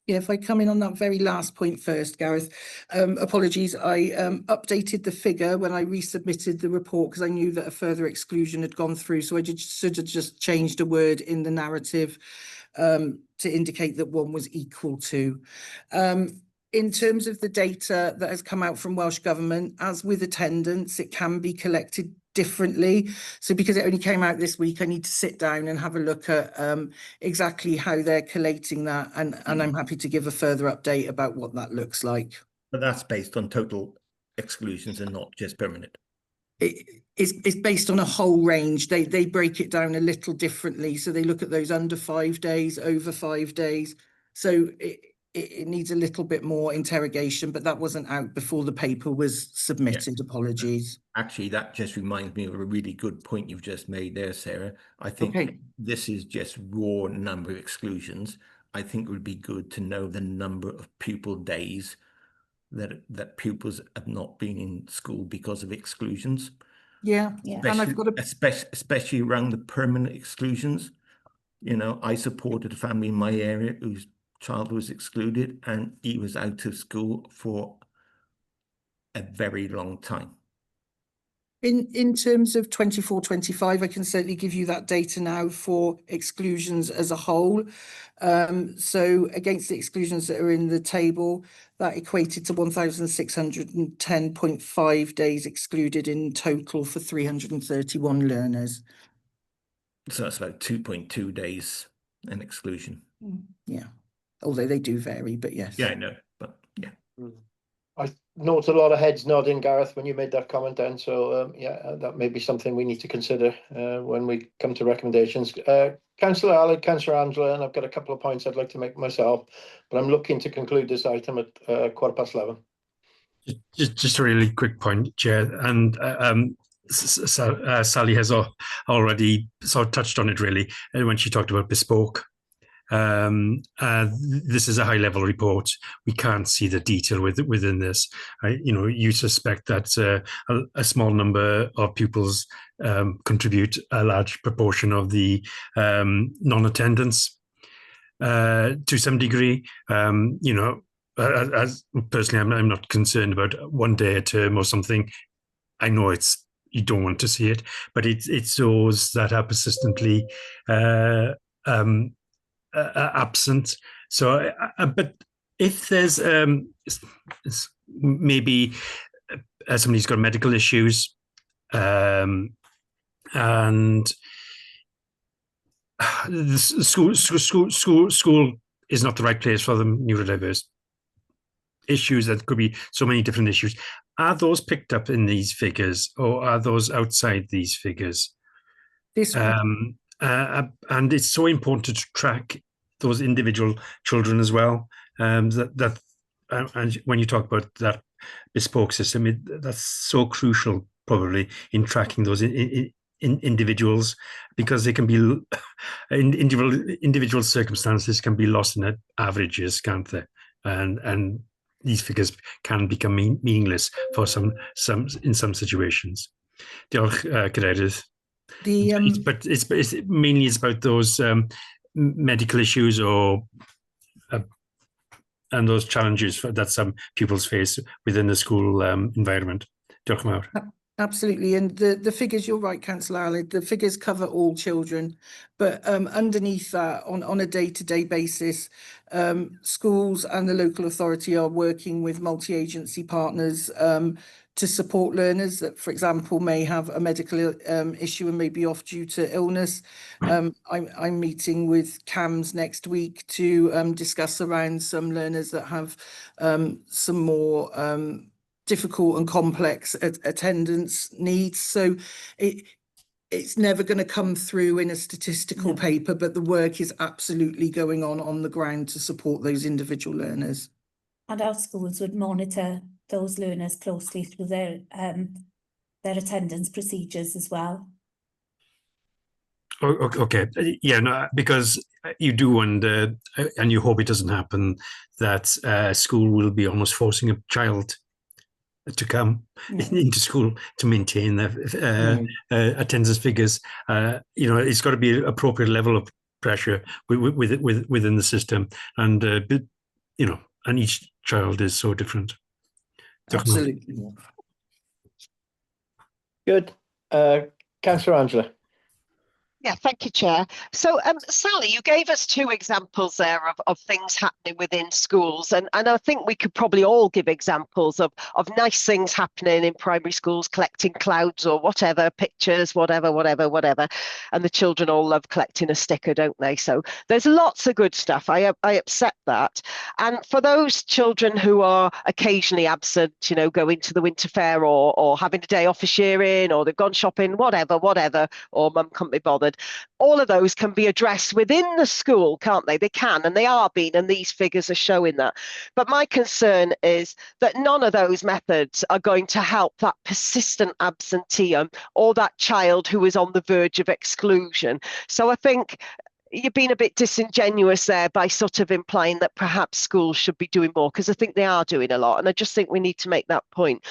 S6: Yeah, if I come in on that very last point first, Gareth, apologies. I updated the figure when I resubmitted the report because I knew that a further exclusion had gone through. So I should have just changed a word in the narrative to indicate that one was equal to. In terms of the data that has come out from Welsh Government, as with attendance, it can be collected differently. So because it only came out this week, I need to sit down and have a look at exactly how they're collating that. And I'm happy to give a further update about what that looks like.
S5: But that's based on total exclusions and not just permanent.
S6: It's based on a whole range. They break it down a little differently. So they look at those under 5 days, over 5 days. So it needs a little bit more interrogation, but that wasn't out before the paper was submitted.
S5: Yeah.
S6: Apologies.
S5: Actually, that just reminds me of a really good point you've just made there, Sarah. I think this is just raw number of exclusions. I think it would be good to know the number of pupil days that pupils have not been in school because of exclusions.
S6: Yeah.
S5: Especially,
S6: And I've got
S5: especially around the permanent exclusions. You know, I supported a family in my area whose child was excluded and he was out of school for a very long time.
S6: In terms of 24-25, I can certainly give you that data now for exclusions as a whole. So against the exclusions that are in the table, that equated to 1,610.5 days excluded in total for 331 learners.
S5: So that's about 2.2 days an exclusion.
S6: Yeah, although they do vary, but yes.
S5: Yeah, I know, but yeah.
S1: I noted a lot of heads nodding, Gareth, when you made that comment then. So yeah, that may be something we need to consider when we come to recommendations. Councillor Aled, Councillor Angela, and I've got a couple of points I'd like to make myself, but I'm looking to conclude this item at 11:15.
S10: Just a really quick point, Chair, and Sally has already sort of touched on it really when she talked about bespoke. This is a high-level report. We can't see the detail within this. You suspect that a small number of pupils contribute a large proportion of the non-attendance to some degree. As personally, I'm not concerned about one day a term or something. I know you don't want to see it, but it's those that are persistently absent. So, but if there's maybe somebody's got medical issues, and the school is not the right place for them. Neurodiverse issues, that could be so many different issues. Are those picked up in these figures, or are those outside these figures? And it's so important to track those individual children as well. And when you talk about that bespoke system, that's so crucial, probably, in tracking those individuals, because they can be individual circumstances can be lost in averages, can't they? And these figures can become meaningless for some in some situations. Diolch, Cadeirydd. But it's mainly about those medical issues and those challenges that some pupils face within the school environment. Diolch yn fawr.
S6: Absolutely, and the figures, you're right, Councillor Aled, the figures cover all children, but underneath that, on a day-to-day basis, schools and the local authority are working with multi-agency partners to support learners that, for example, may have a medical issue and may be off due to illness. I'm meeting with CAMS next week to discuss around some learners that have some more difficult and complex attendance needs. So it's never going to come through in a statistical paper, but the work is absolutely going on the ground to support those individual learners.
S4: And our schools would monitor those learners closely through their attendance procedures as well.
S10: Okay, yeah, no, because you do wonder, and you hope it doesn't happen, that school will be almost forcing a child to come into school to maintain their attendance figures. You know, it's got to be an appropriate level of pressure within the system, and you know, and each child is so different.
S6: Absolutely.
S1: Good. Councillor Angela.
S9: Yeah, thank you, Chair. So, Sally, you gave us 2 examples there of things happening within schools, and I think we could probably all give examples of nice things happening in primary schools, collecting clouds or whatever, pictures, whatever, and the children all love collecting a sticker, don't they? So there's lots of good stuff. I accept that. And for those children who are occasionally absent, you know, going to the winter fair or having a day off for shearing, or they've gone shopping, whatever, or mum can't be bothered, all of those can be addressed within the school, can't they? They can, and they are being, and these figures are showing that. But my concern is that none of those methods are going to help that persistent absenteeism or that child who is on the verge of exclusion. So I think you're being a bit disingenuous there by sort of implying that perhaps schools should be doing more, because I think they are doing a lot, and I just think we need to make that point.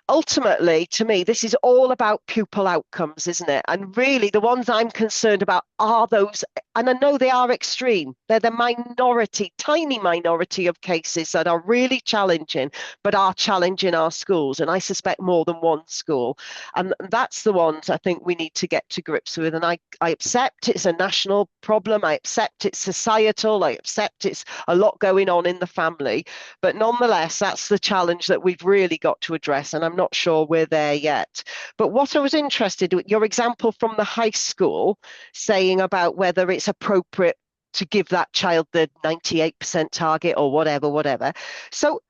S9: Ultimately, to me, this is all about pupil outcomes, isn't it? And really, the ones I'm concerned about are those, and I know they are extreme. They're the minority, tiny minority of cases that are really challenging, but are challenging our schools. And I suspect more than one school. And that's the ones I think we need to get to grips with. And I accept it's a national problem. I accept it's societal. I accept it's a lot going on in the family. But nonetheless, that's the challenge that we've really got to address. And I'm not sure we're there yet. But what I was interested in, your example from the high school, saying about whether it's appropriate to give that child the 98% target or whatever. So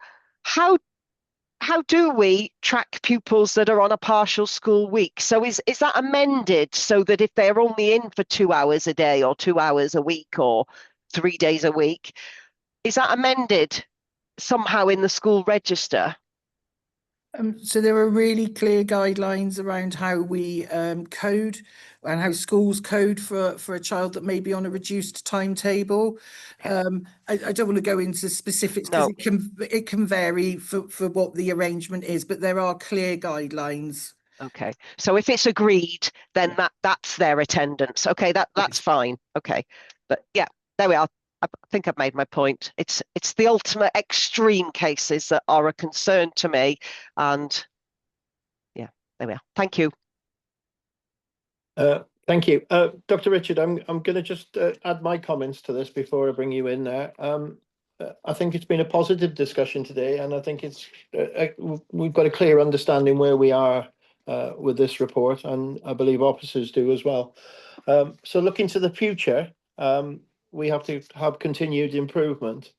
S9: how do we track pupils that are on a partial school week? So is that amended so that if they're only in for 2 hours a day or 2 hours a week or 3 days a week, is that amended somehow in the school register?
S6: So there are really clear guidelines around how we code and how schools code for a child that may be on a reduced timetable. I don't want to go into specifics because it can vary for what the arrangement is, but there are clear guidelines.
S9: Okay, so if it's agreed, then that's their attendance. Okay, that's fine. Okay, but yeah, there we are. I think I've made my point. It's the ultimate extreme cases that are a concern to me, and yeah, there we are. Thank you.
S1: Thank you, Dr. Richard. I'm going to just add my comments to this before I bring you in there. I think it's been a positive discussion today, and I think it's we've got a clear understanding where we are with this report, and I believe officers do as well. So looking to the future, we have to have continued improvement.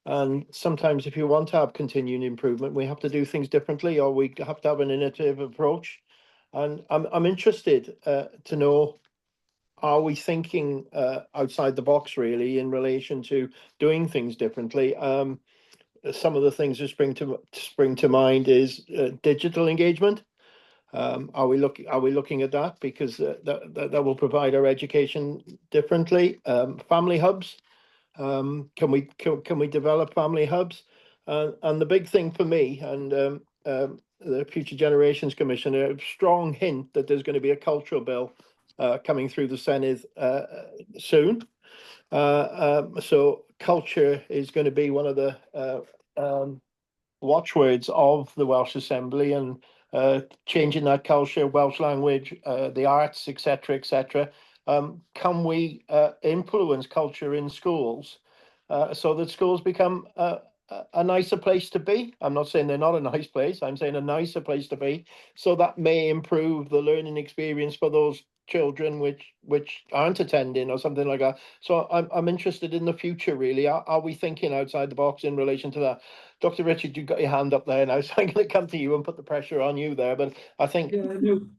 S1: And sometimes if you want to have continued improvement, we have to do things differently, or we have to have an innovative approach. And I'm interested to know, are we thinking outside the box really in relation to doing things differently? Some of the things that spring to mind is digital engagement. Are we looking at that, because that will provide our education differently? Family hubs. Can we develop family hubs? And the big thing for me and the Future Generations Commission, a strong hint that there's going to be a cultural bill coming through the Senedd soon. So culture is going to be one of the watchwords of the Welsh Assembly, and changing that culture, Welsh language, the arts, etc. Can we influence culture in schools so that schools become a nicer place to be? I'm not saying they're not a nice place. I'm saying a nicer place to be. So that may improve the learning experience for those children which aren't attending or something like that. So I'm interested in the future, really. Are we thinking outside the box in relation to that? Dr. Richard, you've got your hand up there now, so I'm going to come to you and put the pressure on you there. But I think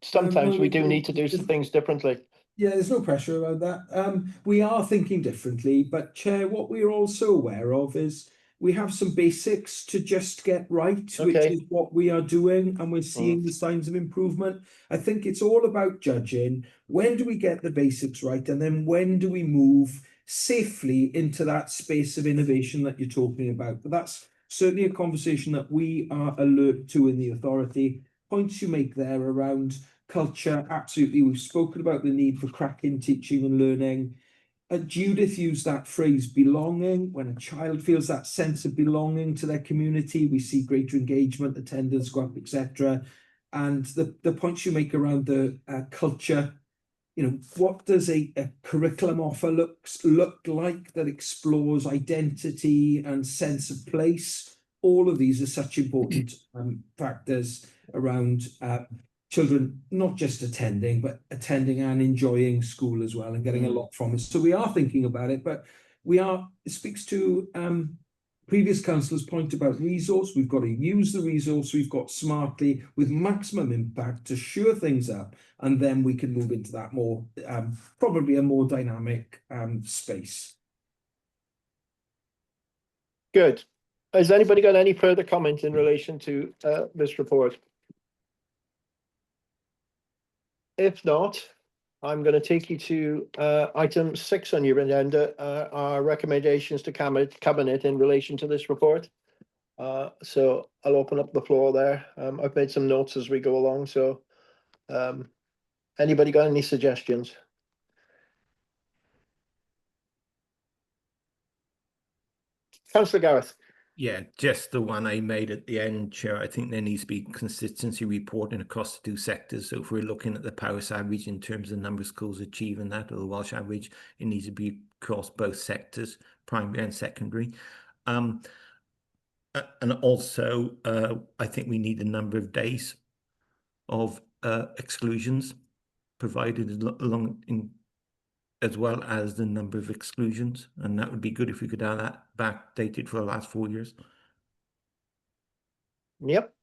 S1: sometimes we do need to do some things differently.
S13: Yeah, there's no pressure around that. We are thinking differently, but Chair, what we're also aware of is we have some basics to just get right, which is what we are doing, and we're seeing the signs of improvement. I think it's all about judging when do we get the basics right, and then when do we move safely into that space of innovation that you're talking about. But that's certainly a conversation that we are alert to in the authority. Points you make there around culture, absolutely. We've spoken about the need for cracking teaching and learning. Judith used that phrase, belonging. When a child feels that sense of belonging to their community, we see greater engagement, attendance go up, etc. And the points you make around the culture, you know, what does a curriculum offer look like that explores identity and sense of place? All of these are such important factors around children not just attending, but attending and enjoying school as well and getting a lot from it. So we are thinking about it, but it speaks to previous councillors' point about resource. We've got to use the resource we've got smartly with maximum impact to shore things up, and then we can move into that more, probably a more dynamic space.
S1: Good. Has anybody got any further comment in relation to this report? If not, I'm going to take you to item 6 on your agenda, our recommendations to Cabinet in relation to this report. So I'll open up the floor there. I've made some notes as we go along. So anybody got any suggestions? Councillor Gareth.
S5: Yeah, just the one I made at the end, Chair. I think there needs to be consistency reporting across the two sectors. So if we're looking at the Powys average in terms of the number of schools achieving that, or the Welsh average, it needs to be across both sectors, primary and secondary. And also, I think we need the number of days of exclusions provided along in, as well as the number of exclusions. And that would be good if we could have that backdated for the last 4 years.
S1: Yep.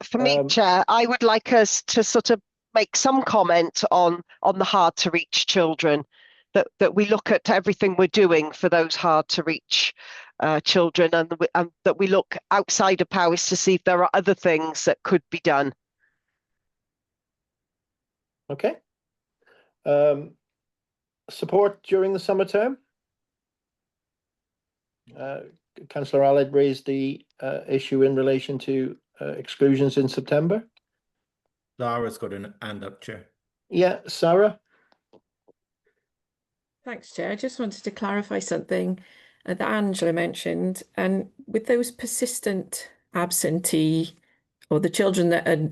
S9: For me, Chair, I would like us to sort of make some comment on the hard to reach children, that we look at everything we're doing for those hard to reach children, and that we look outside of Powys to see if there are other things that could be done.
S1: Okay. Support during the summer term. Councillor Allard raised the issue in relation to exclusions in September.
S5: Lara's got an hand up, Chair.
S1: Yeah, Sarah.
S15: Thanks, Chair. I just wanted to clarify something that Angela mentioned. And with those persistent absentee, or the children that are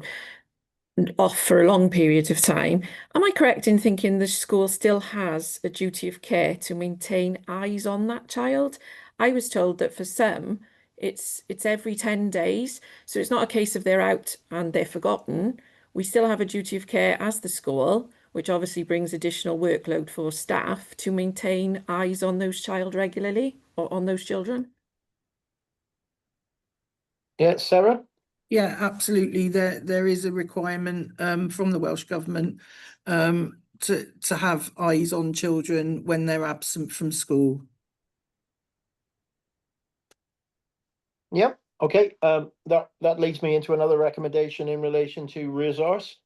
S15: off for a long period of time, am I correct in thinking the school still has a duty of care to maintain eyes on that child? I was told that for some, it's every 10 days. So it's not a case of they're out and they're forgotten. We still have a duty of care as the school, which obviously brings additional workload for staff to maintain eyes on those child regularly, or on those children.
S1: Yeah, Sarah.
S6: Yeah, absolutely. There is a requirement from the Welsh Government to have eyes on children when they're absent from school.
S1: Yep. Okay. That leads me into another recommendation in relation to resource.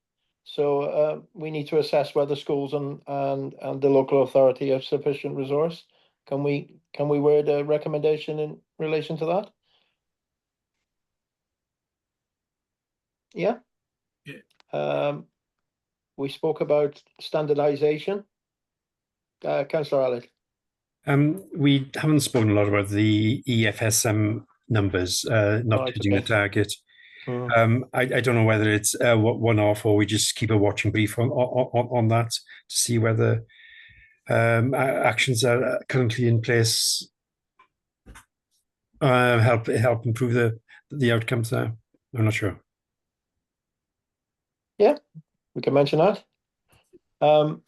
S1: So we need to assess whether schools and the local authority have sufficient resource. Can we word a recommendation in relation to that? Yeah. We spoke about standardization. Councillor Allard.
S10: We haven't spoken a lot about the EFSM numbers, not hitting the target. I don't know whether it's one-off or we just keep a watching brief on that to see whether actions are currently in place help improve the outcomes there. I'm not sure.
S1: Yeah, we can mention that.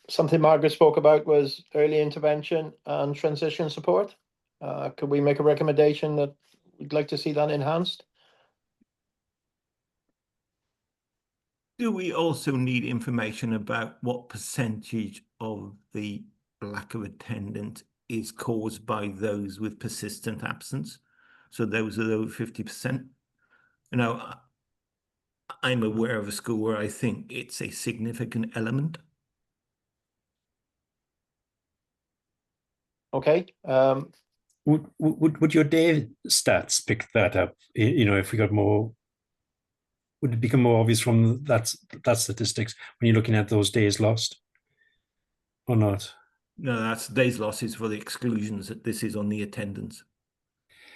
S1: Something Margaret spoke about was early intervention and transition support. Could we make a recommendation that we'd like to see that enhanced?
S5: Do we also need information about what percentage of the lack of attendance is caused by those with persistent absence? So those are over 50%. You know, I'm aware of a school where I think it's a significant element.
S1: Okay.
S10: Would your day stats pick that up? You know, if we got more, would it become more obvious from that statistics when you're looking at those days lost, or not?
S5: No, that's days losses for the exclusions. This is on the attendance.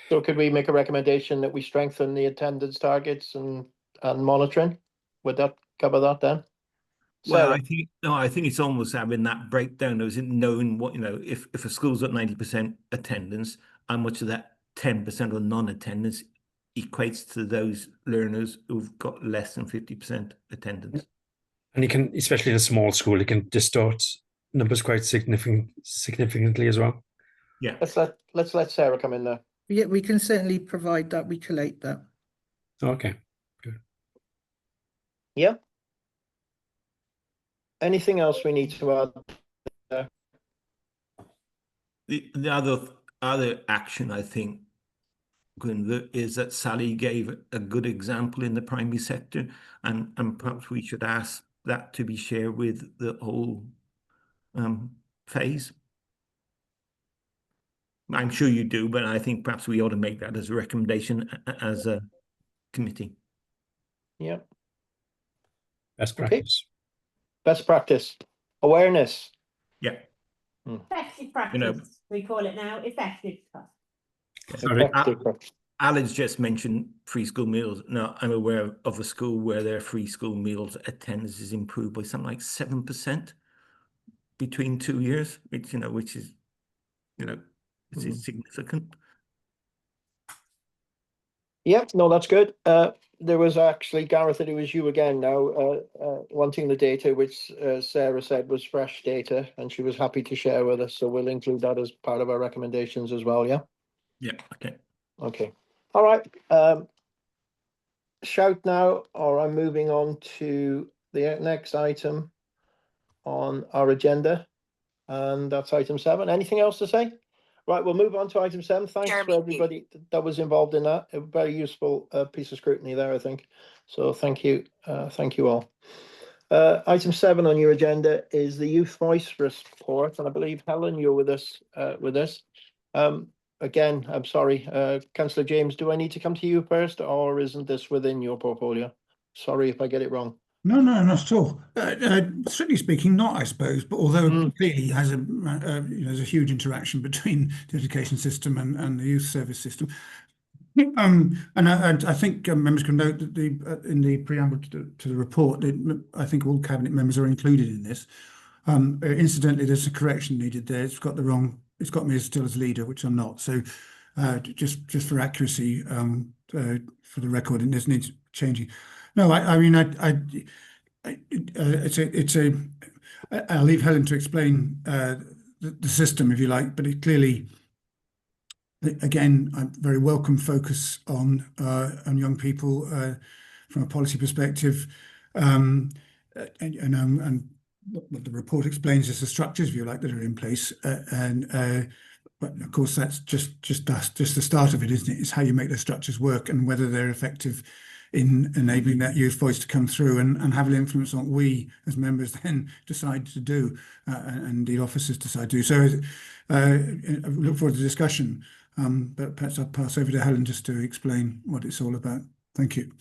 S1: So could we make a recommendation that we strengthen the attendance targets and monitoring? Would that cover that then?
S5: Well,
S1: Sarah?
S5: I think it's almost having that breakdown, is it knowing what, you know, if a school's at 90% attendance, how much of that 10% of non-attendance equates to those learners who've got less than 50% attendance.
S10: And you can, especially in a small school, you can distort numbers quite significantly as well.
S5: Yeah.
S1: Let's let Sarah come in there.
S6: Yeah, we can certainly provide that. We collate that.
S10: Okay, good.
S1: Yeah. Anything else we need to add there?
S5: The other action, I think, is that Sally gave a good example in the primary sector, and perhaps we should ask that to be shared with the whole phase. I'm sure you do, but I think perhaps we ought to make that as a recommendation as a committee.
S1: Yeah.
S10: Best practice.
S1: Best practice. Awareness.
S5: Yeah.
S12: Effective practice, we call it now. Effective.
S5: Sorry, Alan's just mentioned free school meals. Now, I'm aware of a school where their free school meals attendance is improved by something like 7% between 2 years, which, you know, which is significant.
S1: Yeah, no, that's good. There was actually, Gareth, it was you again now, wanting the data, which Sarah said was fresh data, and she was happy to share with us. So we'll include that as part of our recommendations as well, yeah?
S5: Yeah, okay.
S1: Okay. All right. Shout now, or I'm moving on to the next item on our agenda, and that's item 7. Anything else to say? Right, we'll move on to item 7. Thanks for everybody that was involved in that. A very useful piece of scrutiny there, I think. So thank you all. Item 7 on your agenda is the Youth Voice report, and I believe Helen, you're with us with this. Again, I'm sorry, Councillor James, do I need to come to you first, or isn't this within your portfolio? Sorry if I get it wrong.
S3: No, not at all. Strictly speaking, not, I suppose. But although clearly has there's a huge interaction between the education system and the youth service system. And I think members can note that in the preamble to the report, I think all cabinet members are included in this. Incidentally, there's a correction needed there. It's got me still as leader, which I'm not. So just for accuracy, for the record, and this needs changing. No, I'll leave Helen to explain the system, if you like, but it clearly, again, a very welcome focus on young people from a policy perspective, and what the report explains is the structures, if you like, that are in place, but of course that's just the start of it, isn't it? It's how you make the structures work and whether they're effective in enabling that youth voice to come through and have an influence on what we as members then decide to do, and the officers decide to do. So I look forward to the discussion, but perhaps I'll pass over to Helen just to explain what it's all about. Thank you.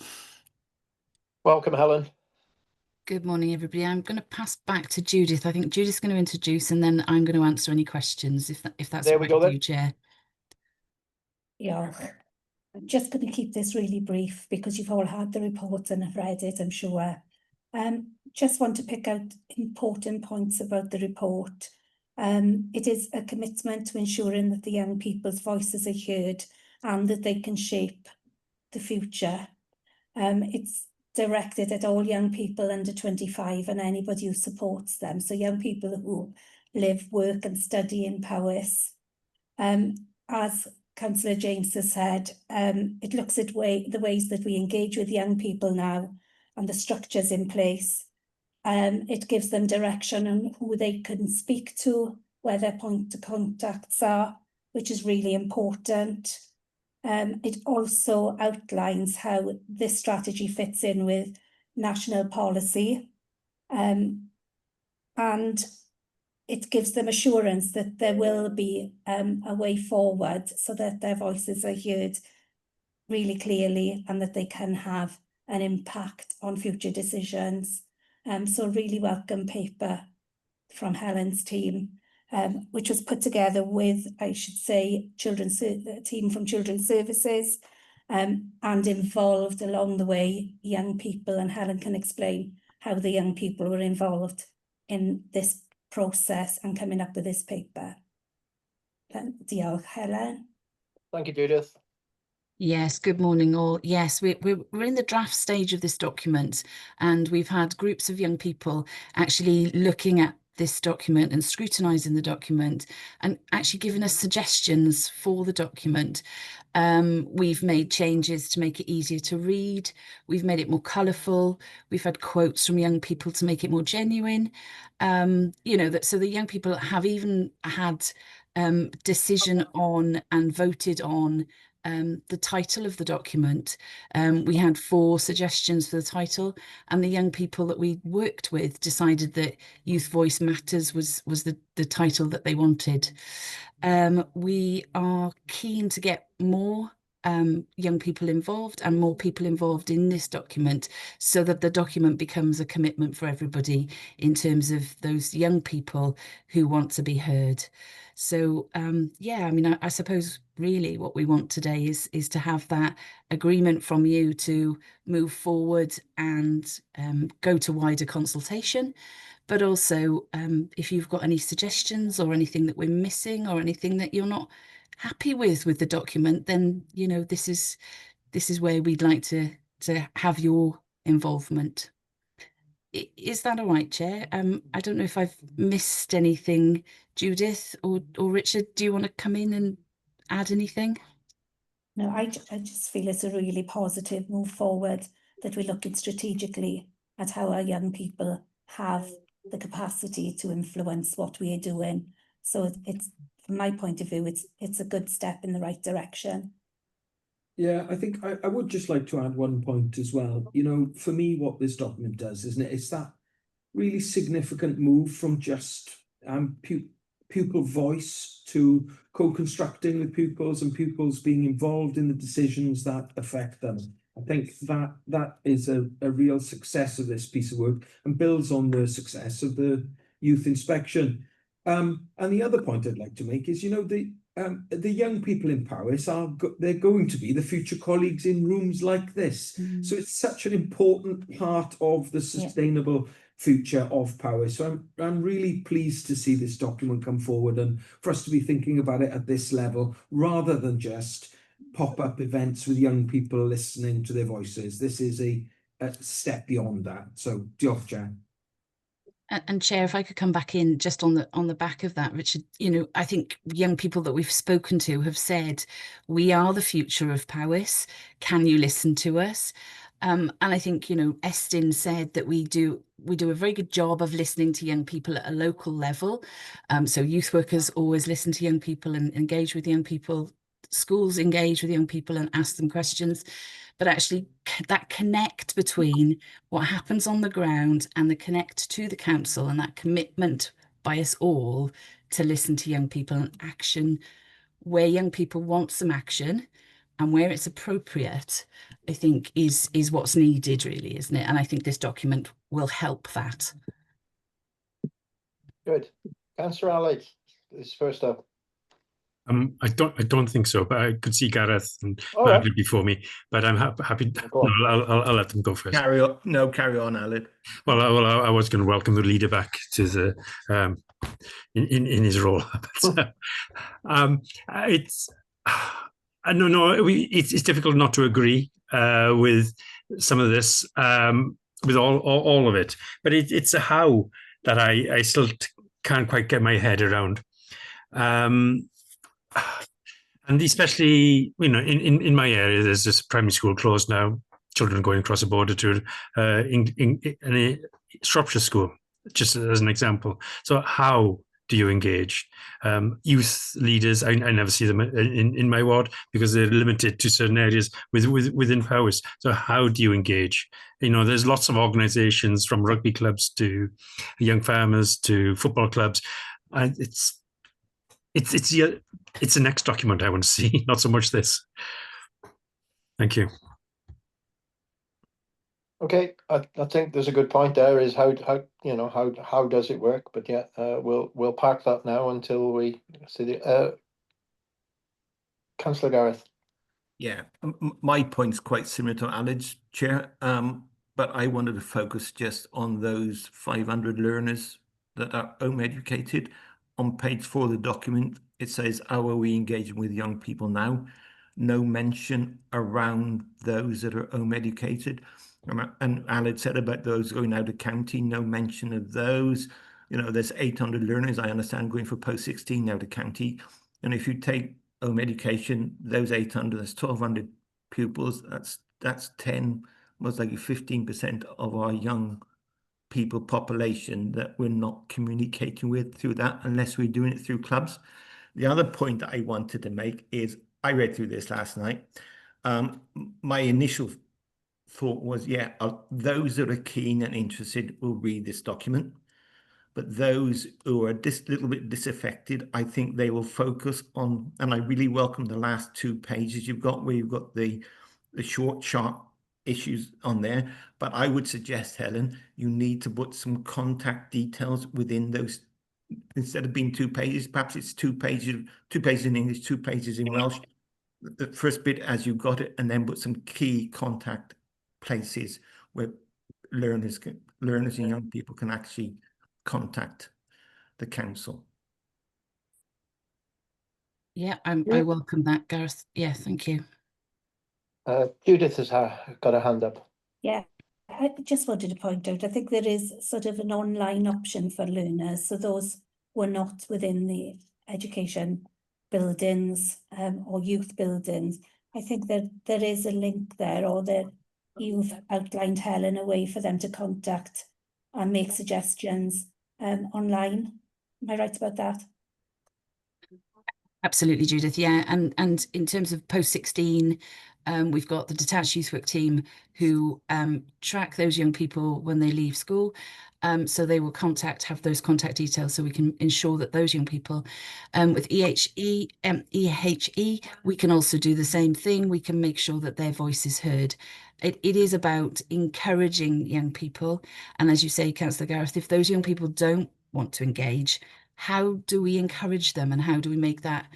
S1: Welcome, Helen.
S16: Good morning, everybody. I'm going to pass back to Judith. I think Judith's going to introduce, and then I'm going to answer any questions, if that's
S1: there
S16: all
S1: we
S16: right
S1: go,
S16: with you, Chair.
S4: Yeah. I'm just going to keep this really brief because you've all had the report and have read it, I'm sure. Just want to pick out important points about the report. It is a commitment to ensuring that the young people's voices are heard and that they can shape the future. It's directed at all young people under 25 and anybody who supports them. So young people who live, work and study in Powys. As Councillor James has said, it looks at the ways that we engage with young people now and the structures in place. It gives them direction on who they can speak to, where their point of contacts are, which is really important. It also outlines how this strategy fits in with national policy, and it gives them assurance that there will be a way forward so that their voices are heard really clearly and that they can have an impact on future decisions. So really welcome paper from Helen's team, which was put together with, I should say, a team from Children's Services, and involved along the way young people, and Helen can explain how the young people were involved in this process and coming up with this paper. Diolch, Helen.
S1: Thank you, Judith.
S16: Yes, good morning all. Yes, we're in the draft stage of this document, and we've had groups of young people actually looking at this document and scrutinising the document and actually giving us suggestions for the document. We've made changes to make it easier to read. We've made it more colourful. We've had quotes from young people to make it more genuine. You know, so the young people have even had decision on and voted on the title of the document. We had 4 suggestions for the title, and the young people that we worked with decided that Youth Voice Matters was the title that they wanted. We are keen to get more young people involved and more people involved in this document so that the document becomes a commitment for everybody in terms of those young people who want to be heard. So yeah, I mean, I suppose really what we want today is to have that agreement from you to move forward and go to wider consultation. But also, if you've got any suggestions or anything that we're missing or anything that you're not happy with the document, then, you know, this is where we'd like to have your involvement. Is that all right, Chair? I don't know if I've missed anything. Judith or Richard, do you want to come in and add anything?
S4: No, I just feel it's a really positive move forward, that we're looking strategically at how our young people have the capacity to influence what we are doing. So it's, from my point of view, it's a good step in the right direction.
S13: Yeah, I think I would just like to add one point as well. You know, for me, what this document does, isn't it? It's that really significant move from just pupil voice to co-constructing with pupils and pupils being involved in the decisions that affect them. I think that is a real success of this piece of work and builds on the success of the youth inspection. And the other point I'd like to make is, you know, the young people in Powys they're going to be the future colleagues in rooms like this. So it's such an important part of the sustainable future of Powys. So I'm really pleased to see this document come forward and for us to be thinking about it at this level rather than just pop-up events with young people listening to their voices. This is a step beyond that. So diolch, Chair.
S16: And Chair, if I could come back in just on the back of that, Richard, you know, I think young people that we've spoken to have said, we are the future of Powys. Can you listen to us? And I think, you know, Estin said that we do a very good job of listening to young people at a local level. So youth workers always listen to young people and engage with young people. Schools engage with young people and ask them questions. But actually that connect between what happens on the ground and the connect to the council and that commitment by us all to listen to young people and action where young people want some action and where it's appropriate, I think is what's needed really, isn't it? And I think this document will help that. Good.
S1: Councillor Ali is first up.
S10: I don't think so, but I could see Gareth and
S1: All right.
S10: Margaret before me. But I'm happy. No, I'll let them go first.
S5: Carry on. No, carry on, Alan.
S10: Well, I was going to welcome the leader back to the in his role. But, it's it's difficult not to agree with some of this with all of it, but it's a how that I still can't quite get my head around. And especially, you know, in my area, there's this primary school closed now. Children going across the border to in a Shropshire school, just as an example. So how do you engage youth leaders? I never see them in my ward because they're limited to certain areas within Powys. So how do you engage? You know, there's lots of organisations from rugby clubs to young farmers to football clubs. It's the next document I want to see, not so much this. Thank you.
S1: Okay, I think there's a good point there. Is how you know how does it work? But yeah, we'll park that now until we see the Councillor Gareth.
S5: Yeah, my point's quite similar to Alan's, Chair. But I wanted to focus just on those 500 learners that are home educated. On page 4 of the document, it says, how are we engaging with young people now? No mention around those that are home educated. And Alan said about those going out of county, no mention of those. You know, there's 800 learners, I understand, going for post-16 out of county. And if you take home education, those 800, that's 1,200 pupils, that's 10, most likely 15% of our young people population that we're not communicating with through that unless we're doing it through clubs. The other point that I wanted to make is, I read through this last night. My initial thought was, yeah, those that are keen and interested will read this document. But those who are a little bit disaffected, I think they will focus on, and I really welcome the last 2 pages you've got, where you've got the short, sharp issues on there. But I would suggest, Helen, you need to put some contact details within those. Instead of being 2 pages, perhaps it's 2 pages in English, 2 pages in Welsh. The first bit as you got it, and then put some key contact places where learners and young people can actually contact the council.
S16: Yeah, I welcome that, Gareth. Yeah, thank you.
S1: Judith has got a hand up.
S4: Yeah, I just wanted to point out, I think there is sort of an online option for learners, so those who are not within the education buildings or youth buildings. I think that there is a link there, or that you've outlined, Helen, a way for them to contact and make suggestions online. Am I right about that?
S16: Absolutely, Judith. Yeah, and in terms of post-16, we've got the detached youth work team who track those young people when they leave school. So they will have those contact details, so we can ensure that those young people with EHE, we can also do the same thing. We can make sure that their voice is heard. It is about encouraging young people. And as you say, Councillor Gareth, if those young people don't want to engage, how do we encourage them, and how do we make that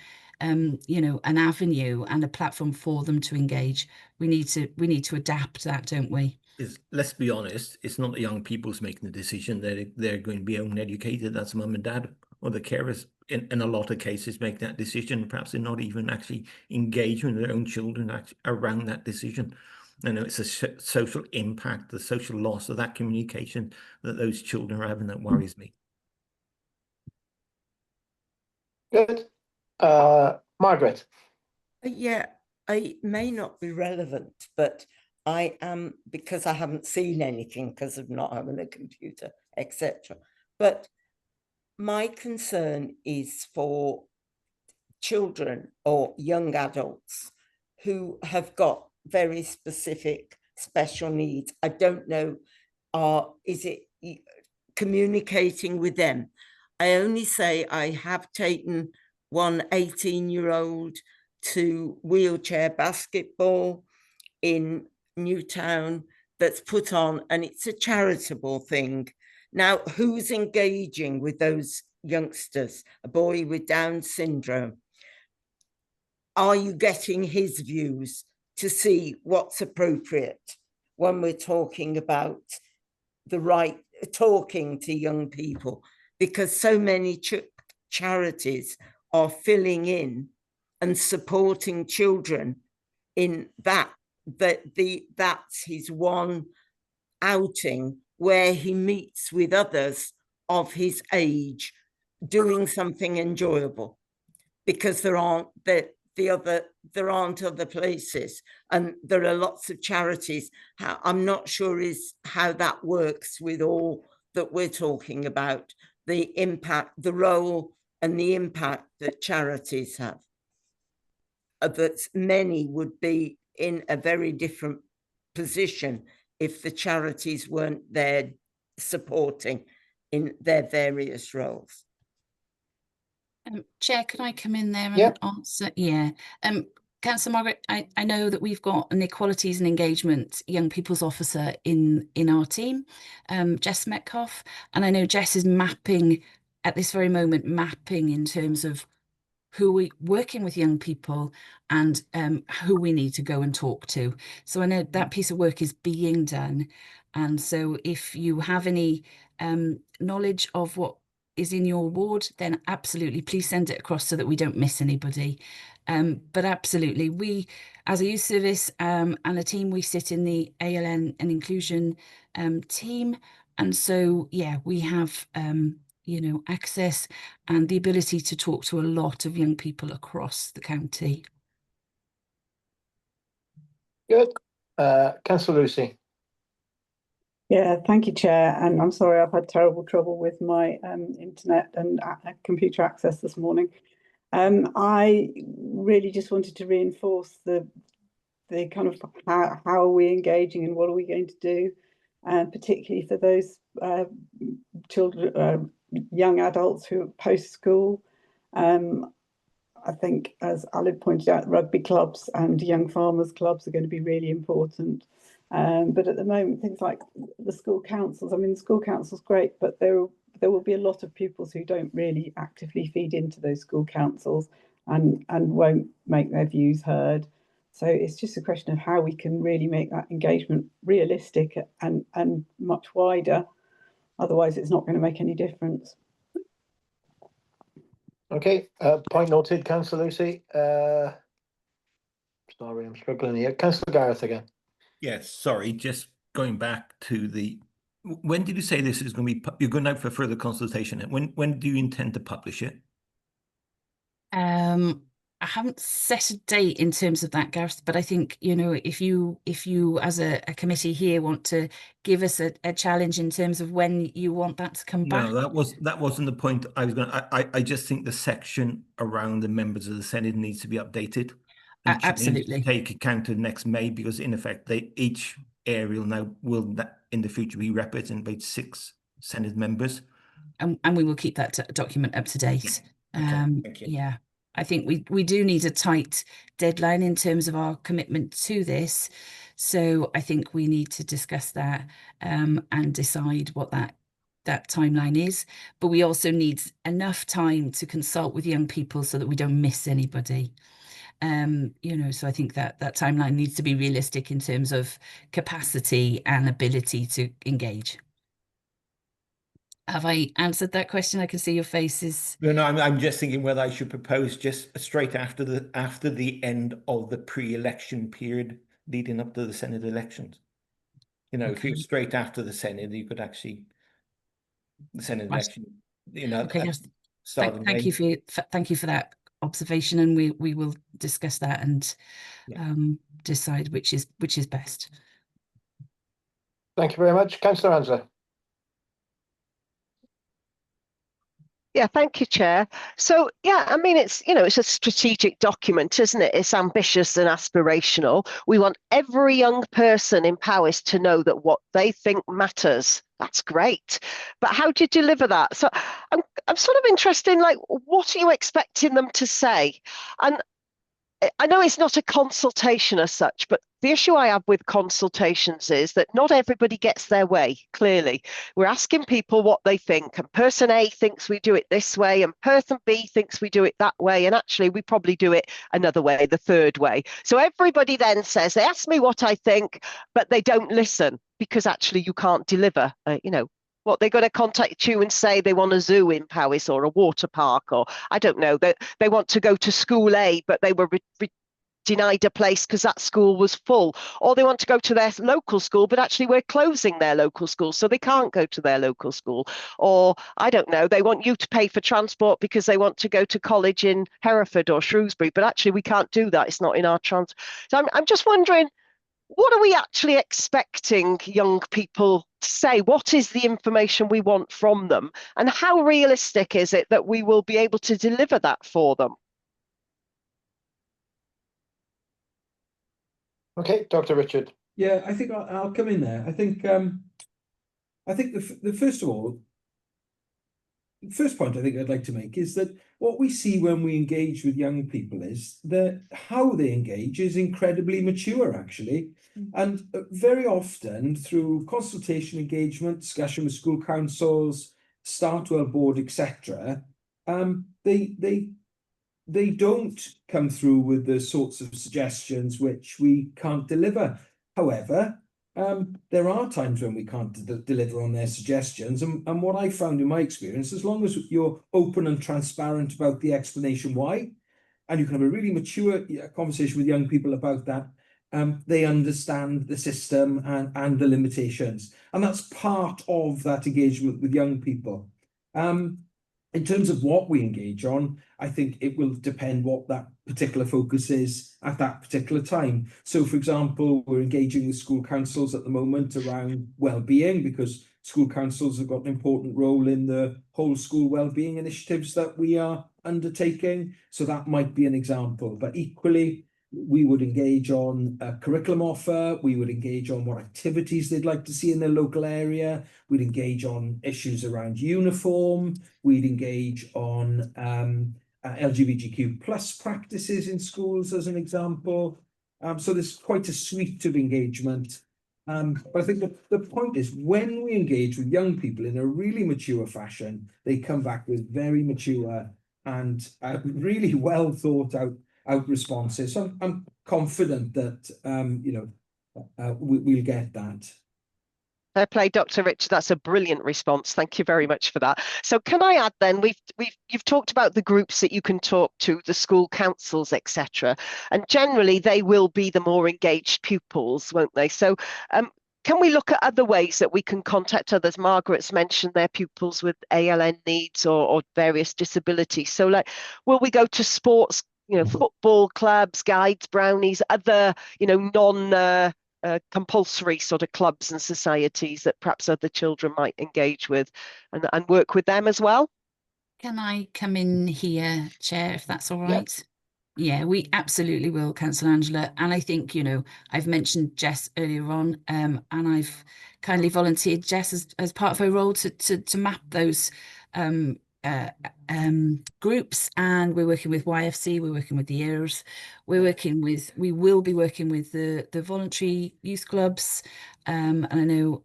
S16: you know, an avenue and a platform for them to engage? We need to adapt that, don't we?
S5: Let's be honest, it's not the young people who's making the decision that they're going to be home educated. That's mum and dad or the carers in a lot of cases make that decision. Perhaps they're not even actually engaging their own children around that decision. I know it's a social impact, the social loss of that communication that those children are having that worries me.
S1: Good. Margaret.
S11: Yeah, I may not be relevant, but I am, because I haven't seen anything because of not having a computer, etc. But my concern is for children or young adults who have got very specific special needs. I don't know, is it communicating with them? I only say I have taken one 18-year-old to wheelchair basketball in Newtown that's put on, and it's a charitable thing. Now, who's engaging with those youngsters? A boy with Down syndrome. Are you getting his views to see what's appropriate when we're talking about the right talking to young people? Because so many charities are filling in and supporting children in that that's his one outing where he meets with others of his age doing something enjoyable, because there aren't other places, and there are lots of charities. I'm not sure how that works with all that we're talking about, the impact, the role and the impact that charities have. That many would be in a very different position if the charities weren't there supporting in their various roles.
S16: Chair, can I come in there and
S1: Yep.
S16: answer? Yeah. Councillor Margaret, I know that we've got an Equalities and Engagement Young People's Officer in our team, Jess Metcalf, and I know Jess is mapping at this very moment, mapping in terms of who we working with young people and who we need to go and talk to. So I know that piece of work is being done. And so if you have any knowledge of what is in your ward, then absolutely please send it across so that we don't miss anybody. But absolutely, we as a youth service and a team, we sit in the ALN and inclusion team. And so, yeah, we have access and the ability to talk to a lot of young people across the county.
S1: Good. Councillor Lucy.
S17: Yeah, thank you, Chair. And I'm sorry, I've had terrible trouble with my internet and computer access this morning. I really just wanted to reinforce the kind of how are we engaging and what are we going to do, and particularly for those children, young adults who are post-school. I think, as Alid pointed out, rugby clubs and young farmers clubs are going to be really important. But at the moment, things like the school councils, I mean, the school council's great, but there will be a lot of pupils who don't really actively feed into those school councils and won't make their views heard. So it's just a question of how we can really make that engagement realistic and much wider. Otherwise, it's not going to make any difference.
S1: Okay, point noted, Councillor Lucy. Sorry, I'm struggling here. Councillor Gareth again.
S5: Yes, sorry, just going back to when did you say this is going to be, you're going out for further consultation? When do you intend to publish it?
S16: I haven't set a date in terms of that, Gareth, but I think, if you as a committee here want to give us a challenge in terms of when you want that to come back.
S5: No, that wasn't the point I was going to, I just think the section around the members of the Senate needs to be updated. And
S16: Absolutely.
S5: to take account of next May, because in effect, each area now will in the future be represented by 6 Senate members.
S16: And we will keep that document up to date.
S5: Okay, thank you.
S16: Yeah, I think we do need a tight deadline in terms of our commitment to this. So I think we need to discuss that and decide what that timeline is. But we also need enough time to consult with young people so that we don't miss anybody. So I think that timeline needs to be realistic in terms of capacity and ability to engage. Have I answered that question? I can see your faces.
S5: No, I'm just thinking whether I should propose just straight after the end of the pre-election period leading up to the Senate elections. Okay. If you're straight after the Senate, you could actually the Senate election.
S16: Okay, yes. Thank you for that observation, and we will discuss that and decide which is best.
S1: Thank you very much, Councillor Ansler.
S9: Yeah, thank you, Chair. So, yeah, I mean, it's a strategic document, isn't it? It's ambitious and aspirational. We want every young person in Powys to know that what they think matters. That's great. But how do you deliver that? So I'm sort of interested in, like, what are you expecting them to say? And I know it's not a consultation as such, but the issue I have with consultations is that not everybody gets their way, clearly. We're asking people what they think, and person A thinks we do it this way, and person B thinks we do it that way, and actually we probably do it another way, the third way. So everybody then says, they ask me what I think, but they don't listen, because actually you can't deliver, what they're going to contact you and say they want a zoo in Powys or a water park, or I don't know, they want to go to school A, but they were denied a place because that school was full, or they want to go to their local school, but actually we're closing their local school, so they can't go to their local school. Or I don't know, they want you to pay for transport because they want to go to college in Hereford or Shrewsbury, but actually we can't do that. It's not in our transport. So I'm just wondering, what are we actually expecting young people to say? What is the information we want from them? And how realistic is it that we will be able to deliver that for them?
S1: Okay, Dr. Richard.
S13: Yeah, I think I'll come in there. I think the first of all, the first point I think I'd like to make is that what we see when we engage with young people is that how they engage is incredibly mature, actually. And very often through consultation, engagement, discussion with school councils, Startwell board, etc., they don't come through with the sorts of suggestions which we can't deliver. However, there are times when we can't deliver on their suggestions. And what I found in my experience, as long as you're open and transparent about the explanation why, and you can have a really mature conversation with young people about that, they understand the system and the limitations. And that's part of that engagement with young people. In terms of what we engage on, I think it will depend what that particular focus is at that particular time. So, for example, we're engaging with school councils at the moment around well-being, because school councils have got an important role in the whole school well-being initiatives that we are undertaking. So that might be an example. But equally, we would engage on a curriculum offer, we would engage on what activities they'd like to see in their local area, we'd engage on issues around uniform, we'd engage on LGBTQ plus practices in schools as an example. So there's quite a suite of engagement. But I think the point is, when we engage with young people in a really mature fashion, they come back with very mature and really well thought out responses. So I'm confident that we'll get that.
S9: Fair play, Dr. Richard. That's a brilliant response. Thank you very much for that. So can I add then, you've talked about the groups that you can talk to, the school councils, etc. And generally they will be the more engaged pupils, won't they? So can we look at other ways that we can contact others? Margaret's mentioned their pupils with ALN needs or various disabilities. So like, will we go to sports, football clubs, guides, brownies, other, non compulsory sort of clubs and societies that perhaps other children might engage with and work with them as well?
S16: Can I come in here, Chair, if that's all right? Yeah, we absolutely will, Councillor Angela. And I think, I've mentioned Jess earlier on, and I've kindly volunteered Jess as part of her role to map those groups, and we're working with YFC, we're working with the EARS, we will be working with the voluntary youth clubs, and I know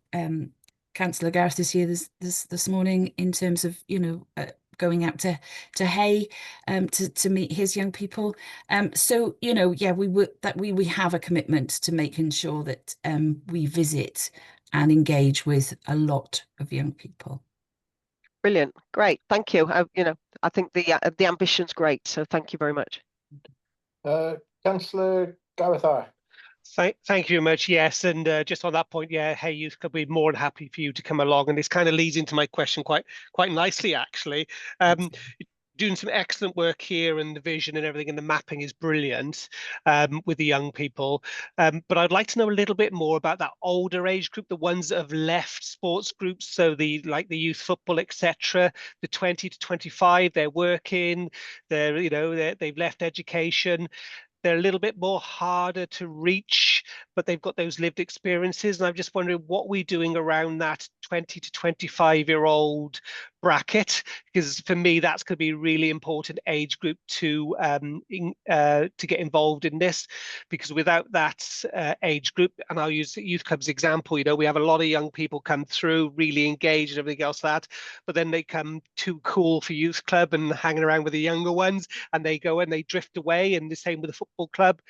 S16: Councillor Gareth is here this morning in terms of going out to Hay to meet his young people. So we have a commitment to making sure that we visit and engage with a lot of young people.
S9: Brilliant, great, thank you. I think the ambition's great, so thank you very much.
S1: Councillor Gareth R.
S7: Thank you very much. Yes, and just on that point, yeah, Hey Youth could be more than happy for you to come along, and this kind of leads into my question quite nicely, actually. Doing some excellent work here, and the vision and everything, and the mapping is brilliant with the young people. But I'd like to know a little bit more about that older age group, the ones that have left sports groups, so the youth football, etc. The 20 to 25, they're working, they've left education. They're a little bit more harder to reach, but they've got those lived experiences. And I'm just wondering what we're doing around that 20 to 25-year-old bracket, because for me, that's going to be a really important age group to get involved in this, because without that age group, and I'll use the youth club's example, we have a lot of young people come through, really engaged and everything else that, but then they come too cool for youth club and hanging around with the younger ones, and they go and they drift away. And the same with the football club.